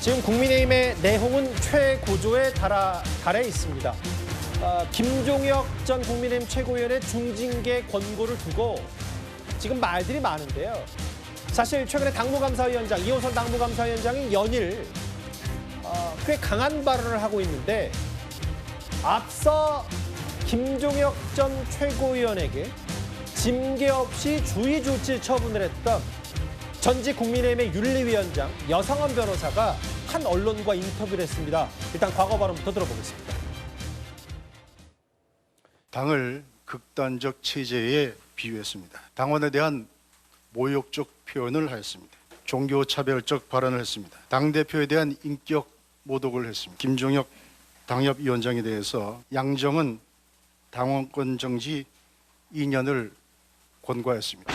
지금 국민의힘의 내홍은 최고조에 달해 있습니다. 김종혁 전 국민의힘 최고위원의 중징계 권고를 두고 지금 말들이 많은데요. 사실 최근에 당무감사위원장, 이호선 당무감사위원장이 연일 꽤 강한 발언을 하고 있는데 앞서 김종혁 전 최고위원에게 징계 없이 주의 조치 처분을 했던 전직 국민의힘의 윤리위원장 여성원 변호사가 한 언론과 인터뷰를 했습니다. 일단 과거 발언부터 들어보겠습니다. 당을 극단적 체제에 비유했습니다. 당원에 대한 모욕적 표현을 하였습니다. 종교차별적 발언을 했습니다. 당대표에 대한 인격 모독을 했습니다. 김종혁 당협위원장에 대해서 양정은 당원권 정지 2년을 권고하였습니다.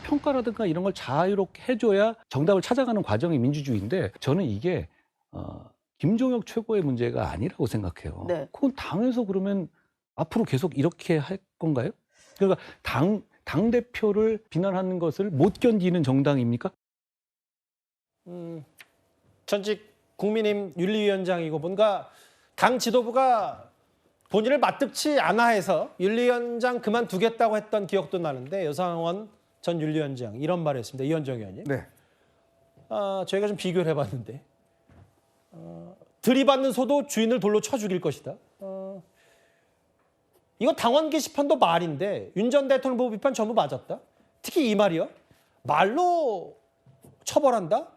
평가라든가 이런 걸 자유롭게 해줘야 정답을 찾아가는 과정이 민주주의인데 저는 이게 김종혁 최고의 문제가 아니라고 생각해요. 네. 그건 당에서 그러면 앞으로 계속 이렇게 할 건가요? 그러니까 당대표를 비난하는 것을 못 견디는 정당입니까? 전직 국민의힘 윤리위원장이고 뭔가 당 지도부가 본인을 맞득치 않아 해서 윤리위원장 그만두겠다고 했던 기억도 나는데 여상원 전 윤리위원장 이런 말을 했습니다. 이현정 의원님. 네. 저희가 좀 비교를 해봤는데 들이받는 소도 주인을 돌로 쳐 죽일 것이다. 이거 당원 게시판도 말인데 윤 전 대통령 보고 비판 전부 맞았다. 특히 이 말이요. 말로 처벌한다.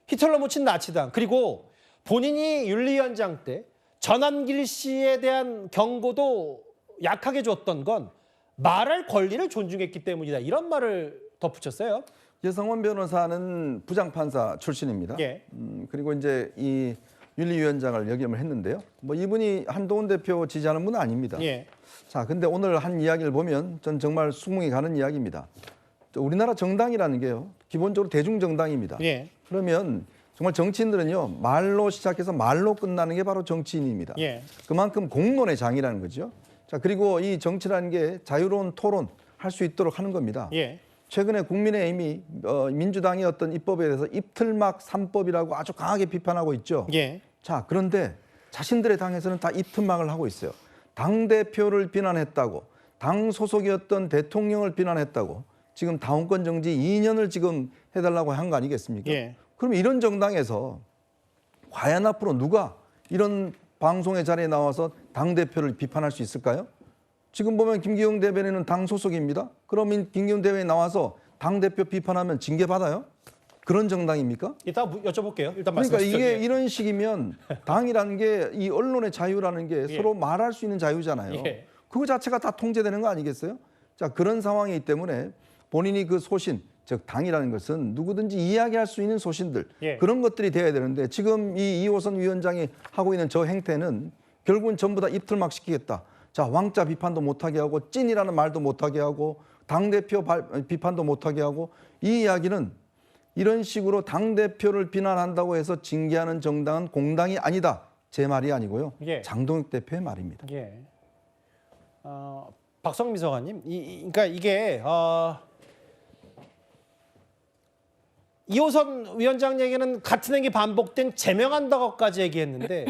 히틀러 묻힌 나치당. 그리고 본인이 윤리위원장 때 전한길 씨에 대한 경고도 약하게 줬던 건 말할 권리를 존중했기 때문이다. 이런 말을 덧붙였어요. 여상원 변호사는 부장판사 출신입니다. 예. 그리고 이제 이 윤리위원장을 역임을 했는데요. 뭐 이분이 한동훈 대표 지지하는 분은 아닙니다. 예. 자, 근데 오늘 한 이야기를 보면 전 정말 수긍이 가는 이야기입니다. 우리나라 정당이라는 게요. 기본적으로 대중정당입니다. 예. 그러면 정말 정치인들은요. 말로 시작해서 말로 끝나는 게 바로 정치인입니다. 예. 그만큼 공론의 장이라는 거죠. 자, 그리고 이 정치라는 게 자유로운 토론 할 수 있도록 하는 겁니다. 예. 최근에 국민의힘이 민주당의 어떤 입법에 대해서 입틀막 3법이라고 아주 강하게 비판하고 있죠. 예. 자, 그런데 자신들의 당에서는 다 입틀막을 하고 있어요. 당대표를 비난했다고, 당 소속이었던 대통령을 비난했다고 지금 당원권 정지 2년을 지금 해달라고 한 거 아니겠습니까? 예. 그럼 이런 정당에서 과연 앞으로 누가 이런 방송의 자리에 나와서 당대표를 비판할 수 있을까요? 지금 보면 김기용 대변인은 당 소속입니다. 그러면 김기용 대변인이 나와서 당대표 비판하면 징계받아요? 그런 정당입니까? 이따 여쭤볼게요. 일단 그러니까 말씀하시죠. 이게 예. 이런 식이면 당이라는 게 이 언론의 자유라는 게 예. 서로 말할 수 있는 자유잖아요. 예. 그거 자체가 다 통제되는 거 아니겠어요? 자, 그런 상황이기 때문에 본인이 그 소신, 즉 당이라는 것은 누구든지 이야기할 수 있는 소신들 예. 그런 그런 것들이 돼야 되는데 지금 이 이호선 위원장이 하고 있는 저 행태는 결국은 전부 다 입틀막 시키겠다. 자, 왕자 비판도 못하게 하고 찐이라는 말도 못하게 하고 당대표 비판도 못하게 하고 이 이야기는 이런 식으로 당대표를 비난한다고 해서 징계하는 정당은 공당이 아니다. 제 말이 아니고요. 예. 장동혁 대표의 말입니다. 예. 박성미 서관님, 그러니까 이게 이호선 위원장 얘기는 같은 행위 반복된 제명한다고까지 얘기했는데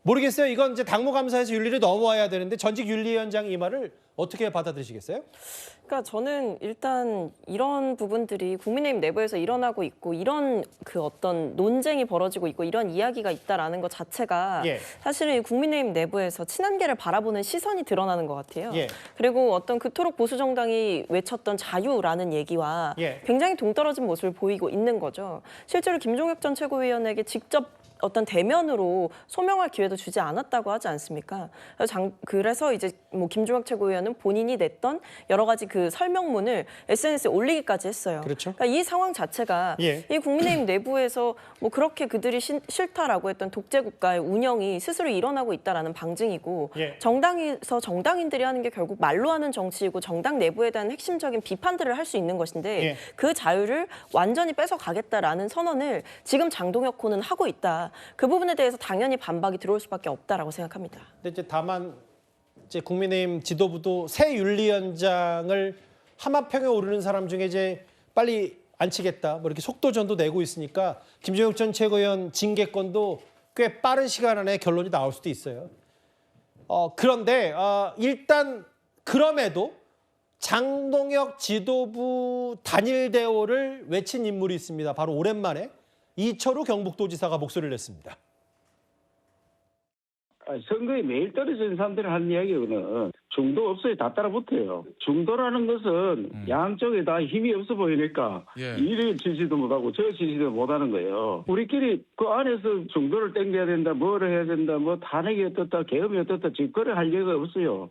모르겠어요. 이건 이제 당무감사에서 윤리를 넘어와야 되는데 전직 윤리위원장이 이 말을 어떻게 받아들이시겠어요? 그러니까 저는 일단 이런 부분들이 국민의힘 내부에서 일어나고 있고 이런 그 어떤 논쟁이 벌어지고 있고 이런 이야기가 있다라는 것 자체가 예. 사실은 국민의힘 내부에서 친한계를 바라보는 시선이 드러나는 것 같아요. 예. 그리고 어떤 그토록 보수 정당이 외쳤던 자유라는 얘기와 예. 굉장히 동떨어진 모습을 보이고 있는 거죠. 실제로 김종혁 전 최고위원에게 직접 어떤 대면으로 소명할 기회도 주지 않았다고 하지 않습니까? 그래서 이제 뭐 김종혁 최고위원은 본인이 냈던 여러 가지 그 설명문을 SNS에 올리기까지 했어요. 그렇죠. 그러니까 이 상황 자체가 예. 이 국민의힘 내부에서 뭐 그렇게 그들이 싫다라고 했던 독재 국가의 운영이 스스로 일어나고 있다라는 방증이고 예. 정당에서 정당인들이 하는 게 결국 말로 하는 정치이고 정당 내부에 대한 핵심적인 비판들을 할 수 있는 것인데 예. 그 자유를 완전히 뺏어가겠다라는 선언을 지금 장동혁 코는 하고 있다. 그 부분에 대해서 당연히 반박이 들어올 수밖에 없다라고 생각합니다. 근데 이제 다만 이제 국민의힘 지도부도 새 윤리위원장을 하마평에 오르는 사람 중에 이제 빨리 앉히겠다 뭐 이렇게 속도전도 내고 있으니까 김종혁 전 최고위원 징계권도 꽤 빠른 시간 안에 결론이 나올 수도 있어요. 그런데 일단 그럼에도 장동혁 지도부 단일 대오를 외친 인물이 있습니다. 바로 오랜만에 이철우 경북도지사가 목소리를 냈습니다. 선거에 매일 떨어지는 사람들이 하는 이야기는 중도 없어요. 다 따라붙어요. 중도라는 것은 양쪽에 다 힘이 없어 보이니까 이리 지지도 못하고 저 지지도 못하는 거예요. 우리끼리 그 안에서 중도를 땡겨야 된다, 뭐를 해야 된다, 뭐 탄핵이 어떻다, 계엄이 어떻다, 집거를 할 얘기가 없어요.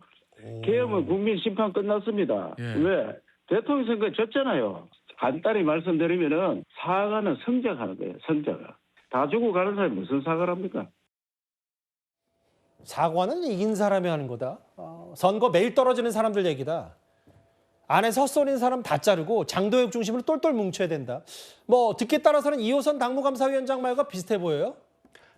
계엄은 국민 심판 끝났습니다. 왜? 대통령 선거에 졌잖아요. 간단히 말씀드리면은 사과는 성자가 하는 거예요. 성자가. 다 주고 가는 사람이 무슨 사과를 합니까? 사과는 이긴 사람이 하는 거다. 선거 매일 떨어지는 사람들 얘기다. 안에서 헛소리는 사람 다 자르고 장도혁 중심으로 똘똘 뭉쳐야 된다. 뭐 듣기에 따라서는 이호선 당무감사위원장 말과 비슷해 보여요?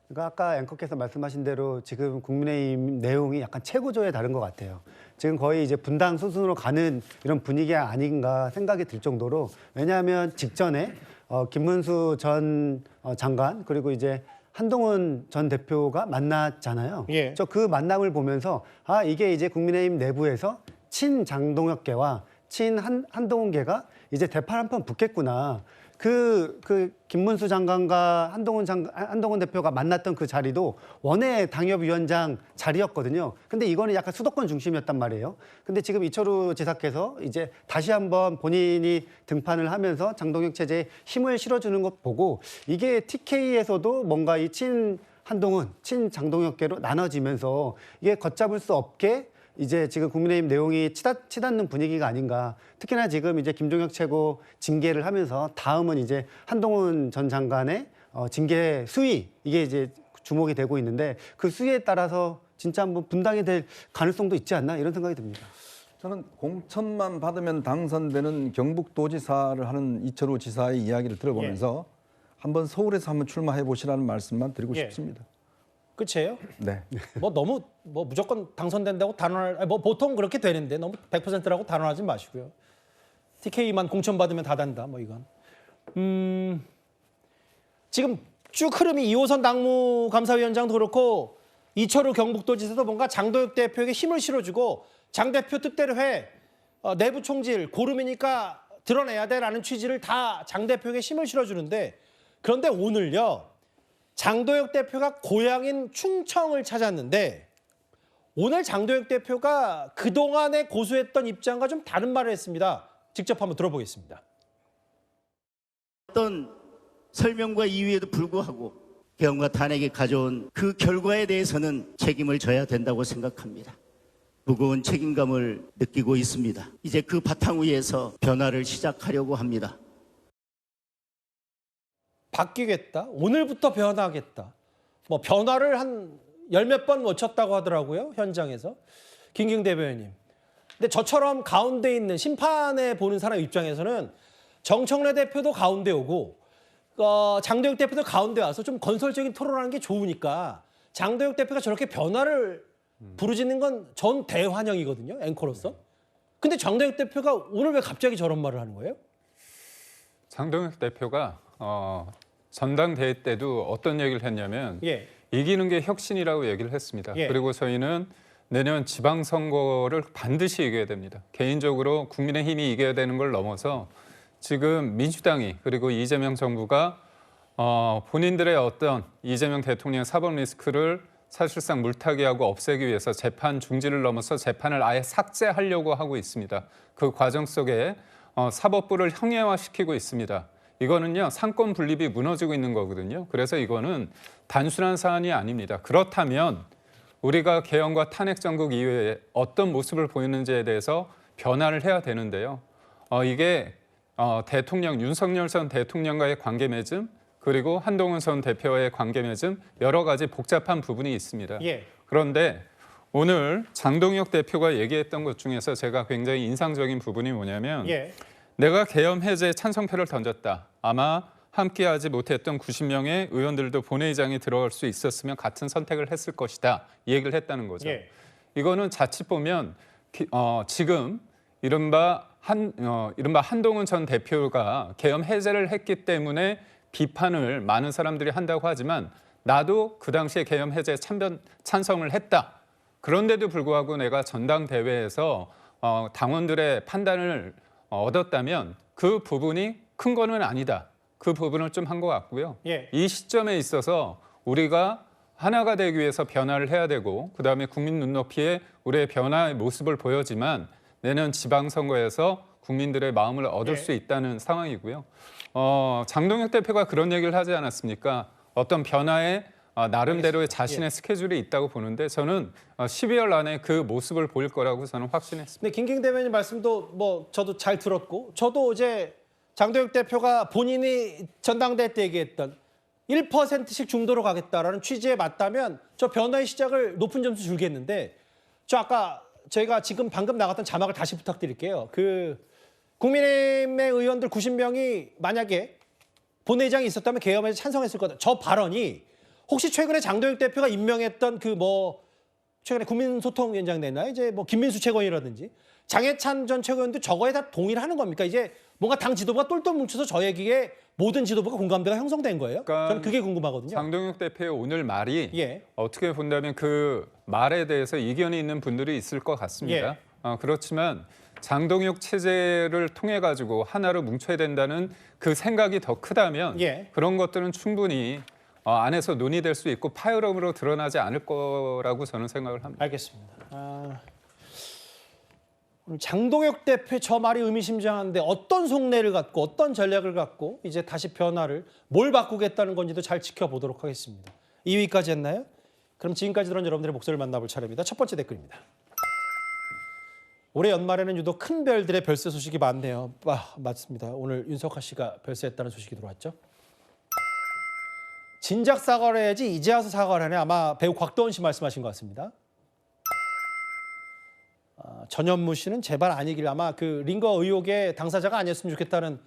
그러니까 아까 앵커께서 말씀하신 대로 지금 국민의힘 내용이 약간 최고조에 다른 것 같아요. 지금 거의 이제 분당 수순으로 가는 이런 분위기가 아닌가 생각이 들 정도로, 왜냐하면 직전에 김문수 전 장관 그리고 이제 한동훈 전 대표가 만났잖아요. 저 그 만남을 보면서 이게 이제 국민의힘 내부에서 친 장동혁계와 친 한동훈계가 이제 대판 한판 붙겠구나. 그 김문수 장관과 한동훈 대표가 만났던 그 자리도 원외 당협위원장 자리였거든요. 근데 이거는 약간 수도권 중심이었단 말이에요. 근데 지금 이철우 지사께서 이제 다시 한번 본인이 등판을 하면서 장동혁 체제에 힘을 실어주는 것 보고, 이게 TK에서도 뭔가 이 친 한동훈, 친 장동혁계로 나눠지면서 이게 걷잡을 수 없게 이제 지금 국민의힘 내용이 치닫는 분위기가 아닌가. 특히나 지금 이제 김종혁 최고 징계를 하면서 다음은 이제 한동훈 전 장관의 징계 수위, 이게 이제 주목이 되고 있는데, 그 수위에 따라서 진짜 한번 분당이 될 가능성도 있지 않나, 이런 생각이 듭니다. 저는 공천만 받으면 당선되는 경북도지사를 하는 이철우 지사의 이야기를 들어보면서 한번 서울에서 한번 출마해 보시라는 말씀만 드리고 싶습니다. 끝이에요? 네. 뭐 너무 뭐 무조건 당선된다고 단언할, 뭐 보통 그렇게 되는데 너무 100%라고 단언하지 마시고요. TK만 공천 받으면 다 된다, 뭐 이건. 지금 쭉 흐름이 이호선 당무감사위원장도 그렇고 이철우 경북도지사도 뭔가 장도혁 대표에게 힘을 실어주고, 장 대표 뜻대로 해, 내부 총질 고름이니까 드러내야 돼라는 취지를 다 장 대표에게 힘을 실어주는데, 그런데 오늘요, 장도혁 대표가 고향인 충청을 찾았는데, 오늘 장도혁 대표가 그동안에 고수했던 입장과 좀 다른 말을 했습니다. 직접 한번 들어보겠습니다. 어떤 설명과 이유에도 불구하고 계엄과 탄핵이 가져온 그 결과에 대해서는 책임을 져야 된다고 생각합니다. 무거운 책임감을 느끼고 있습니다. 이제 그 바탕 위에서 변화를 시작하려고 합니다. 바뀌겠다. 오늘부터 변화하겠다. 뭐 변화를 한 열 몇 번 거쳤다고 하더라고요, 현장에서. 김경태 대변인. 근데 저처럼 가운데 있는 심판에 보는 사람 입장에서는 정청래 대표도 가운데 오고 장도혁 대표도 가운데 와서 좀 건설적인 토론하는 게 좋으니까 장도혁 대표가 저렇게 변화를 부르짖는 건 전 대환영이거든요, 앵커로서. 근데 장도혁 대표가 오늘 왜 갑자기 저런 말을 하는 거예요? 장동혁 대표가 전당대회 때도 어떤 얘기를 했냐면 이기는 게 혁신이라고 얘기를 했습니다. 그리고 저희는 내년 지방선거를 반드시 이겨야 됩니다. 개인적으로 국민의힘이 이겨야 되는 걸 넘어서 지금 민주당이 그리고 이재명 정부가 본인들의 어떤 이재명 대통령의 사법 리스크를 사실상 물타기하고 없애기 위해서 재판 중지를 넘어서 재판을 아예 삭제하려고 하고 있습니다. 그 과정 속에 사법부를 형해화시키고 있습니다. 이거는요, 상권 분립이 무너지고 있는 거거든요. 그래서 이거는 단순한 사안이 아닙니다. 그렇다면 우리가 개헌과 탄핵 정국 이후에 어떤 모습을 보이는지에 대해서 변화를 해야 되는데요. 이게 대통령 윤석열 전 대통령과의 관계 맺음, 그리고 한동훈 전 대표와의 관계 맺음, 여러 가지 복잡한 부분이 있습니다. 그런데 오늘 장동혁 대표가 얘기했던 것 중에서 제가 굉장히 인상적인 부분이 뭐냐면 내가 계엄 해제에 찬성표를 던졌다. 아마 함께하지 못했던 90명의 의원들도 본회의장에 들어갈 수 있었으면 같은 선택을 했을 것이다. 이 얘기를 했다는 거죠. 이거는 자칫 보면 지금 이른바 한동훈 전 대표가 계엄 해제를 했기 때문에 비판을 많은 사람들이 한다고 하지만 나도 그 당시에 계엄 해제에 찬성을 했다. 그런데도 불구하고 내가 전당대회에서 당원들의 판단을 얻었다면 그 부분이 큰 거는 아니다. 그 부분을 좀 한 것 같고요. 이 시점에 있어서 우리가 하나가 되기 위해서 변화를 해야 되고 그다음에 국민 눈높이에 우리의 변화의 모습을 보여지만 내년 지방선거에서 국민들의 마음을 얻을 수 있다는 상황이고요. 장동혁 대표가 그런 얘기를 하지 않았습니까? 어떤 변화의 나름대로의 자신의 스케줄이 있다고 보는데 저는 12월 안에 그 모습을 보일 거라고 저는 확신했습니다. 네, 김ging 대변인 말씀도 뭐 저도 잘 들었고 저도 어제 장동혁 대표가 본인이 전당대회 때 얘기했던 1%씩 중도로 가겠다라는 취지에 맞다면 저 변화의 시작을 높은 점수 줄겠는데 저 아까 저희가 지금 방금 나갔던 자막을 다시 부탁드릴게요. 그 국민의힘의 의원들 90명이 만약에 본회의장이 있었다면 개엄에 찬성했을 거다. 저 발언이 혹시 최근에 장동혁 대표가 임명했던 그 뭐 최근에 국민소통위원장 됐나요? 이제 뭐 김민수 최고위원이라든지 장해찬 전 최고위원도 저거에 다 동의를 하는 겁니까? 이제 뭔가 당 지도부가 똘똘 뭉쳐서 저 얘기에 모든 지도부가 공감대가 형성된 거예요? 그러니까 저는 그게 궁금하거든요. 장동혁 대표의 오늘 말이 어떻게 본다면 그 말에 대해서 이견이 있는 분들이 있을 것 같습니다. 그렇지만 장동혁 체제를 통해 가지고 하나로 뭉쳐야 된다는 그 생각이 더 크다면 그런 것들은 충분히 안에서 논의될 수 있고 파열음으로 드러나지 않을 거라고 저는 생각을 합니다. 알겠습니다. 장동혁 대표 저 말이 의미심장한데 어떤 속내를 갖고 어떤 전략을 갖고 이제 다시 변화를 뭘 바꾸겠다는 건지도 잘 지켜보도록 하겠습니다. 2위까지 했나요? 그럼 지금까지 들은 여러분들의 목소리를 만나볼 차례입니다. 첫 번째 댓글입니다. 올해 연말에는 유독 큰 별들의 별세 소식이 많네요. 맞습니다. 오늘 윤석하 씨가 별세했다는 소식이 들어왔죠. 진작 사과를 해야지 이제 와서 사과를 하네. 아마 배우 곽도원 씨 말씀하신 것 같습니다. 전현무 씨는 제발 아니길 아마 그 링거 의혹의 당사자가 아니었으면 좋겠다는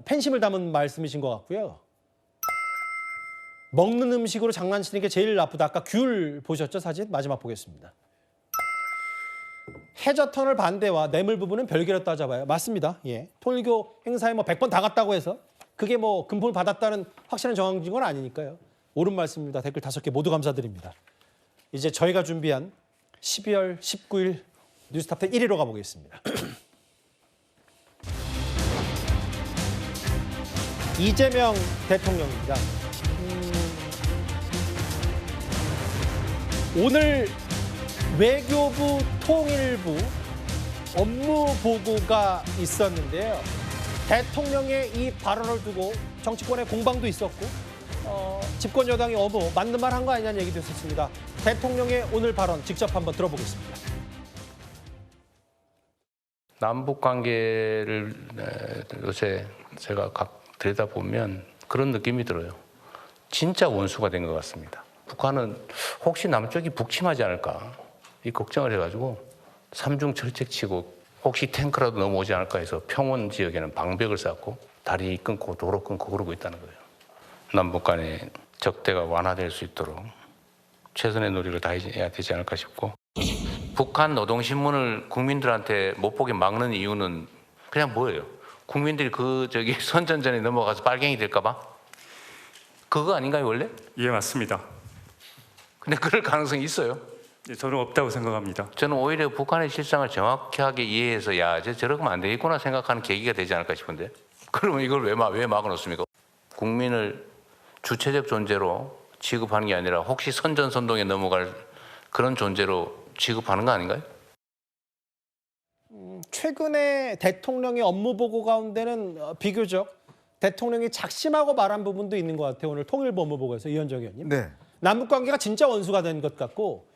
팬심을 담은 말씀이신 것 같고요. 먹는 음식으로 장난치는 게 제일 나쁘다. 아까 귤 보셨죠? 사진? 마지막 보겠습니다. 해저터널 반대와 뇌물 부분은 별개로 따져봐요. 맞습니다. 통일교 행사에 뭐 100번 다 갔다고 해서 그게 뭐 금품을 받았다는 확실한 정황인 건 아니니까요. 옳은 말씀입니다. 댓글 5개 모두 감사드립니다. 이제 저희가 준비한 12월 19일 뉴스탑10 1위로 가보겠습니다. 이재명 대통령입니다. 오늘 외교부 통일부 업무 보고가 있었는데요. 대통령의 이 발언을 두고 정치권의 공방도 있었고 집권 여당이 맞는 말 한 거 아니냐는 얘기도 있었습니다. 대통령의 오늘 발언 직접 한번 들어보겠습니다. 남북 관계를 요새 제가 들여다보면 그런 느낌이 들어요. 진짜 원수가 된 것 같습니다. 북한은 혹시 남쪽이 북침하지 않을까 이 걱정을 해가지고 삼중 철책치고 혹시 탱크라도 넘어오지 않을까 해서 평원 지역에는 방벽을 쌓고 다리 끊고 도로 끊고 그러고 있다는 거예요. 남북 간의 적대가 완화될 수 있도록 최선의 노력을 다해야 되지 않을까 싶고 북한 노동신문을 국민들한테 못 보게 막는 이유는 그냥 뭐예요? 국민들이 선전전에 넘어가서 빨갱이 될까 봐? 그거 아닌가요 원래? 예, 맞습니다. 근데 그럴 가능성이 있어요? 저는 없다고 생각합니다. 저는 오히려 북한의 실상을 정확하게 이해해서 저러면 안 되겠구나 생각하는 계기가 되지 않을까 싶은데 그러면 이걸 왜 막아놓습니까? 국민을 주체적 존재로 취급하는 게 아니라 혹시 선전선동에 넘어갈 그런 존재로 취급하는 거 아닌가요? 최근에 대통령의 업무 보고 가운데는 비교적 대통령이 작심하고 말한 부분도 있는 것 같아요. 오늘 통일부 업무 보고에서 이현정 의원님. 남북 관계가 진짜 원수가 된 것 같고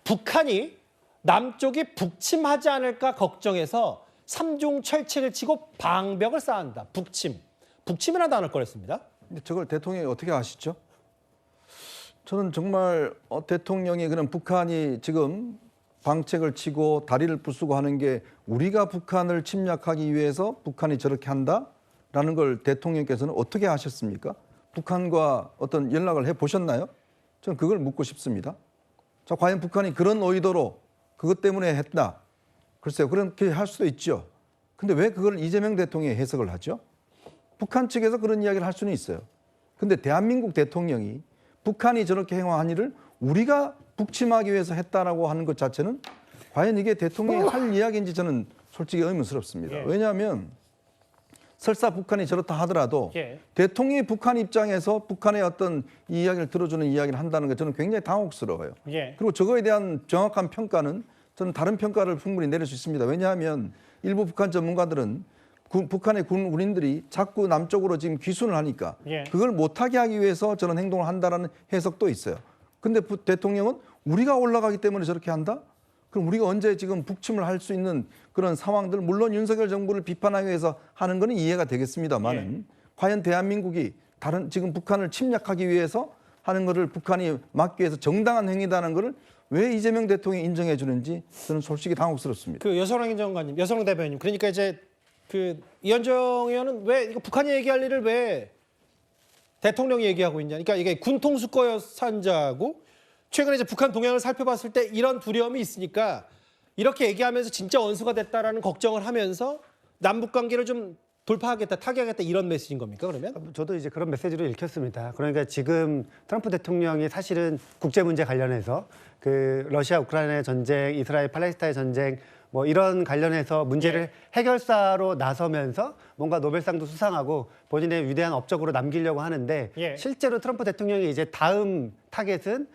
북한이 남쪽이 북침하지 않을까 걱정해서 삼중 철책을 치고 방벽을 쌓는다. 북침이라는 단어를 꺼냈습니다. 근데 저걸 대통령이 어떻게 아시죠? 저는 정말 대통령이 그런 북한이 지금 방책을 치고 다리를 부수고 하는 게 우리가 북한을 침략하기 위해서 북한이 저렇게 한다라는 걸 대통령께서는 어떻게 하셨습니까? 북한과 어떤 연락을 해보셨나요? 저는 그걸 묻고 싶습니다. 자, 과연 북한이 그런 의도로 그것 때문에 했다. 글쎄요, 그렇게 할 수도 있죠. 근데 왜 그걸 이재명 대통령이 해석을 하죠? 북한 측에서 그런 이야기를 할 수는 있어요. 근데 대한민국 대통령이 북한이 저렇게 행한 일을 우리가 북침하기 위해서 했다라고 하는 것 자체는 과연 이게 대통령이 할 이야기인지 저는 솔직히 의문스럽습니다. 왜냐하면 설사 북한이 저렇다 하더라도 대통령이 북한 입장에서 북한의 어떤 이야기를 들어주는 이야기를 한다는 게 저는 굉장히 당혹스러워요. 그리고 저거에 대한 정확한 평가는 저는 다른 평가를 충분히 내릴 수 있습니다. 왜냐하면 일부 북한 전문가들은 북한의 군인들이 자꾸 남쪽으로 지금 귀순을 하니까 그걸 못하게 하기 위해서 저런 행동을 한다라는 해석도 있어요. 근데 대통령은 우리가 올라가기 때문에 저렇게 한다? 그럼 우리가 언제 지금 북침을 할 수 있는 그런 상황들, 물론 윤석열 정부를 비판하기 위해서 하는 거는 이해가 되겠습니다만은 과연 대한민국이 지금 북한을 침략하기 위해서 하는 것을 북한이 막기 위해서 정당한 행위다는 것을 왜 이재명 대통령이 인정해 주는지 저는 솔직히 당혹스럽습니다. 그 여성랑 장관님, 여성랑 대변인, 그러니까 이제 그 이현정 의원은 왜 이거 북한이 얘기할 일을 왜 대통령이 얘기하고 있냐? 그러니까 이게 군통수권 산자고 최근에 이제 북한 동향을 살펴봤을 때 이런 두려움이 있으니까 이렇게 얘기하면서 진짜 원수가 됐다라는 걱정을 하면서 남북 관계를 좀 돌파하겠다, 타개하겠다 이런 메시지인 겁니까, 그러면? 저도 이제 그런 메시지로 읽혔습니다. 그러니까 지금 트럼프 대통령이 사실은 국제 문제 관련해서 그 러시아 우크라이나 전쟁, 이스라엘 팔레스타인 전쟁 뭐 이런 관련해서 문제를 해결사로 나서면서 뭔가 노벨상도 수상하고 본인의 위대한 업적으로 남기려고 하는데 실제로 트럼프 대통령이 이제 다음 타겟은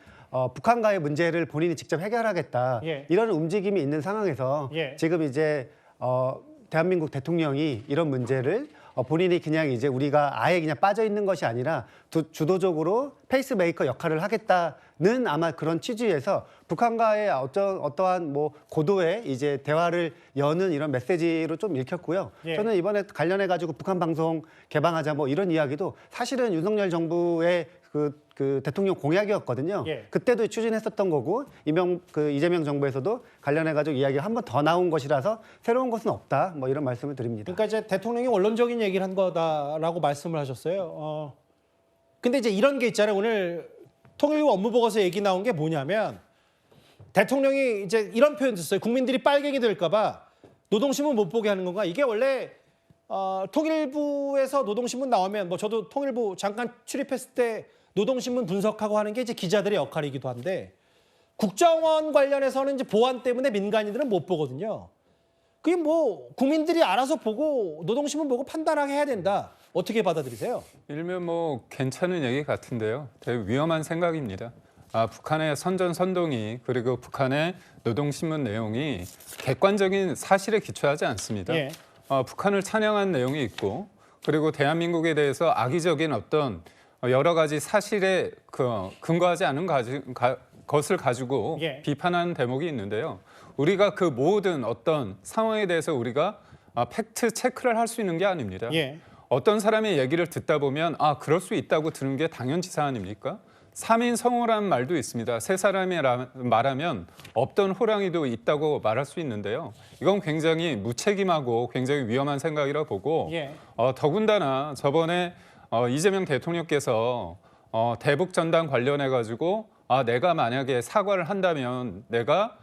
북한과의 문제를 본인이 직접 해결하겠다 이런 움직임이 있는 상황에서 지금 이제 대한민국 대통령이 이런 문제를 본인이 그냥 이제 우리가 아예 그냥 빠져 있는 것이 아니라 주도적으로 페이스메이커 역할을 하겠다는 아마 그런 취지에서 북한과의 어떠한 뭐 고도의 이제 대화를 여는 이런 메시지로 좀 읽혔고요. 저는 이번에 관련해 가지고 북한 방송 개방하자 뭐 이런 이야기도 사실은 윤석열 정부의 그 대통령 공약이었거든요. 그때도 추진했었던 거고 이재명 정부에서도 관련해 가지고 이야기가 한 번 더 나온 것이라서 새로운 것은 없다. 뭐 이런 말씀을 드립니다. 그러니까 이제 대통령이 원론적인 얘기를 한 거다라고 말씀을 하셨어요. 근데 이제 이런 게 있잖아요. 오늘 통일부 업무보고서 얘기 나온 게 뭐냐면 대통령이 이제 이런 표현 썼어요. 국민들이 빨갱이 될까 봐 노동신문 못 보게 하는 건가? 이게 원래 통일부에서 노동신문 나오면 뭐 저도 통일부 잠깐 출입했을 때 노동신문 분석하고 하는 게 이제 기자들의 역할이기도 한데 국정원 관련해서는 이제 보안 때문에 민간인들은 못 보거든요. 그게 뭐 국민들이 알아서 보고 노동신문 보고 판단하게 해야 된다. 어떻게 받아들이세요? 일면 뭐 괜찮은 얘기 같은데요. 되게 위험한 생각입니다. 북한의 선전선동이 그리고 북한의 노동신문 내용이 객관적인 사실에 기초하지 않습니다. 북한을 찬양한 내용이 있고 그리고 대한민국에 대해서 악의적인 어떤 여러 가지 사실에 근거하지 않은 것을 가지고 비판하는 대목이 있는데요. 우리가 그 모든 어떤 상황에 대해서 우리가 팩트 체크를 할 수 있는 게 아닙니다. 어떤 사람의 얘기를 듣다 보면 그럴 수 있다고 드는 게 당연지사 아닙니까? 3인 성호라는 말도 있습니다. 세 사람이 말하면 없던 호랑이도 있다고 말할 수 있는데요. 이건 굉장히 무책임하고 굉장히 위험한 생각이라 보고 더군다나 저번에 이재명 대통령께서 대북 전단 관련해 가지고 내가 만약에 사과를 한다면 내가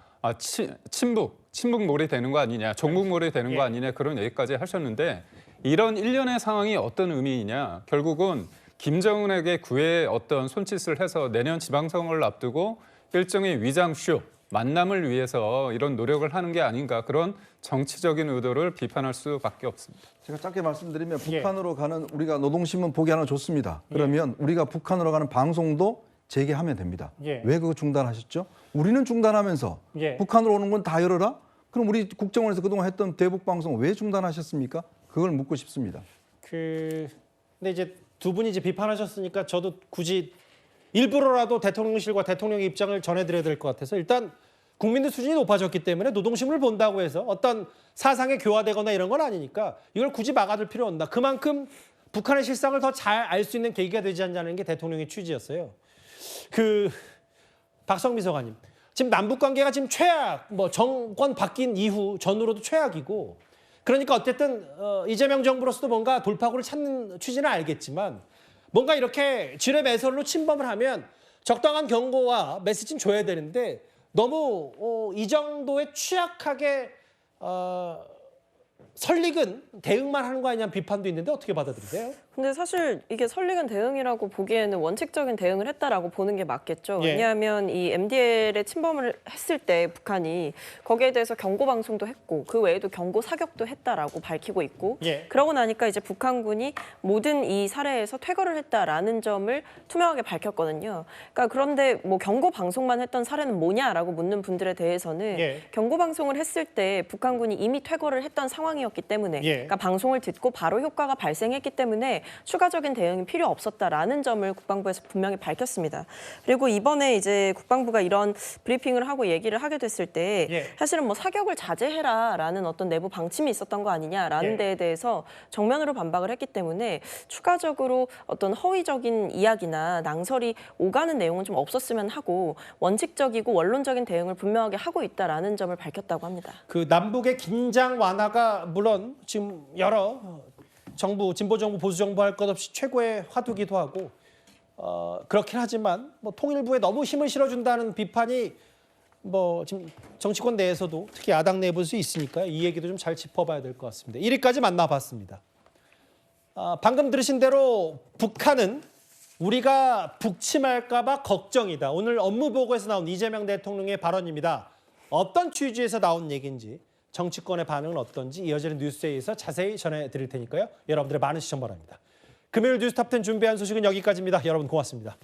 친북몰이 되는 거 아니냐, 종북몰이 되는 거 아니냐 그런 얘기까지 하셨는데 이런 일련의 상황이 어떤 의미이냐? 결국은 김정은에게 구애의 어떤 손짓을 해서 내년 지방선거를 앞두고 일종의 위장쇼, 만남을 위해서 이런 노력을 하는 게 아닌가 그런 정치적인 의도를 비판할 수밖에 없습니다. 제가 짧게 말씀드리면 북한으로 가는 우리가 노동신문 보게 하는 거 좋습니다. 그러면 우리가 북한으로 가는 방송도 재개하면 됩니다. 왜 그거 중단하셨죠? 우리는 중단하면서 북한으로 오는 건 다 열어라? 그럼 우리 국정원에서 그동안 했던 대북 방송 왜 중단하셨습니까? 그걸 묻고 싶습니다. 근데 이제 두 분이 이제 비판하셨으니까 저도 굳이 일부러라도 대통령실과 대통령의 입장을 전해드려야 될 것 같아서 일단 국민들 수준이 높아졌기 때문에 노동신문을 본다고 해서 어떤 사상이 교화되거나 이런 건 아니니까 이걸 굳이 막아둘 필요 없다. 그만큼 북한의 실상을 더 잘 알 수 있는 계기가 되지 않냐는 게 대통령의 취지였어요. 박성미 서관님, 지금 남북 관계가 지금 최악, 뭐 정권 바뀐 이후 전후로도 최악이고 그러니까 어쨌든 이재명 정부로서도 뭔가 돌파구를 찾는 취지는 알겠지만 뭔가 이렇게 지뢰 매설로 침범을 하면 적당한 경고와 메시지는 줘야 되는데 너무 이 정도의 취약하게 설익은 대응만 하는 거 아니냐는 비판도 있는데 어떻게 받아들이세요? 근데 사실 이게 설익은 대응이라고 보기에는 원칙적인 대응을 했다라고 보는 게 맞겠죠. 왜냐하면 이 MDL에 침범을 했을 때 북한이 거기에 대해서 경고 방송도 했고 그 외에도 경고 사격도 했다라고 밝히고 있고 그러고 나니까 이제 북한군이 모든 이 사례에서 퇴거를 했다라는 점을 투명하게 밝혔거든요. 그러니까 그런데 뭐 경고 방송만 했던 사례는 뭐냐라고 묻는 분들에 대해서는 경고 방송을 했을 때 북한군이 이미 퇴거를 했던 상황 상황이었기 때문에 그러니까 방송을 듣고 바로 효과가 발생했기 때문에 추가적인 대응이 필요 없었다라는 점을 국방부에서 분명히 밝혔습니다. 그리고 이번에 이제 국방부가 이런 브리핑을 하고 얘기를 하게 됐을 때 사실은 뭐 사격을 자제해라라는 어떤 내부 방침이 있었던 거 아니냐라는 데에 대해서 정면으로 반박을 했기 때문에 추가적으로 어떤 허위적인 이야기나 낭설이 오가는 내용은 좀 없었으면 하고 원칙적이고 원론적인 대응을 분명하게 하고 있다라는 점을 밝혔다고 합니다. 그 남북의 긴장 완화가 물론 지금 여러 정부, 진보 정부, 보수 정부 할 것 없이 최고의 화두기도 하고 그렇긴 하지만 뭐 통일부에 너무 힘을 실어준다는 비판이 뭐 지금 정치권 내에서도 특히 야당 내부에서 있으니까요. 이 얘기도 좀 잘 짚어봐야 될 것 같습니다. 1위까지 만나봤습니다. 방금 들으신 대로 북한은 우리가 북침할까 봐 걱정이다. 오늘 업무보고에서 나온 이재명 대통령의 발언입니다. 어떤 취지에서 나온 얘기인지 정치권의 반응은 어떤지 이어지는 뉴스에서 자세히 전해드릴 테니까요. 여러분들의 많은 시청 바랍니다. 금요일 뉴스탑10 준비한 소식은 여기까지입니다. 여러분 고맙습니다.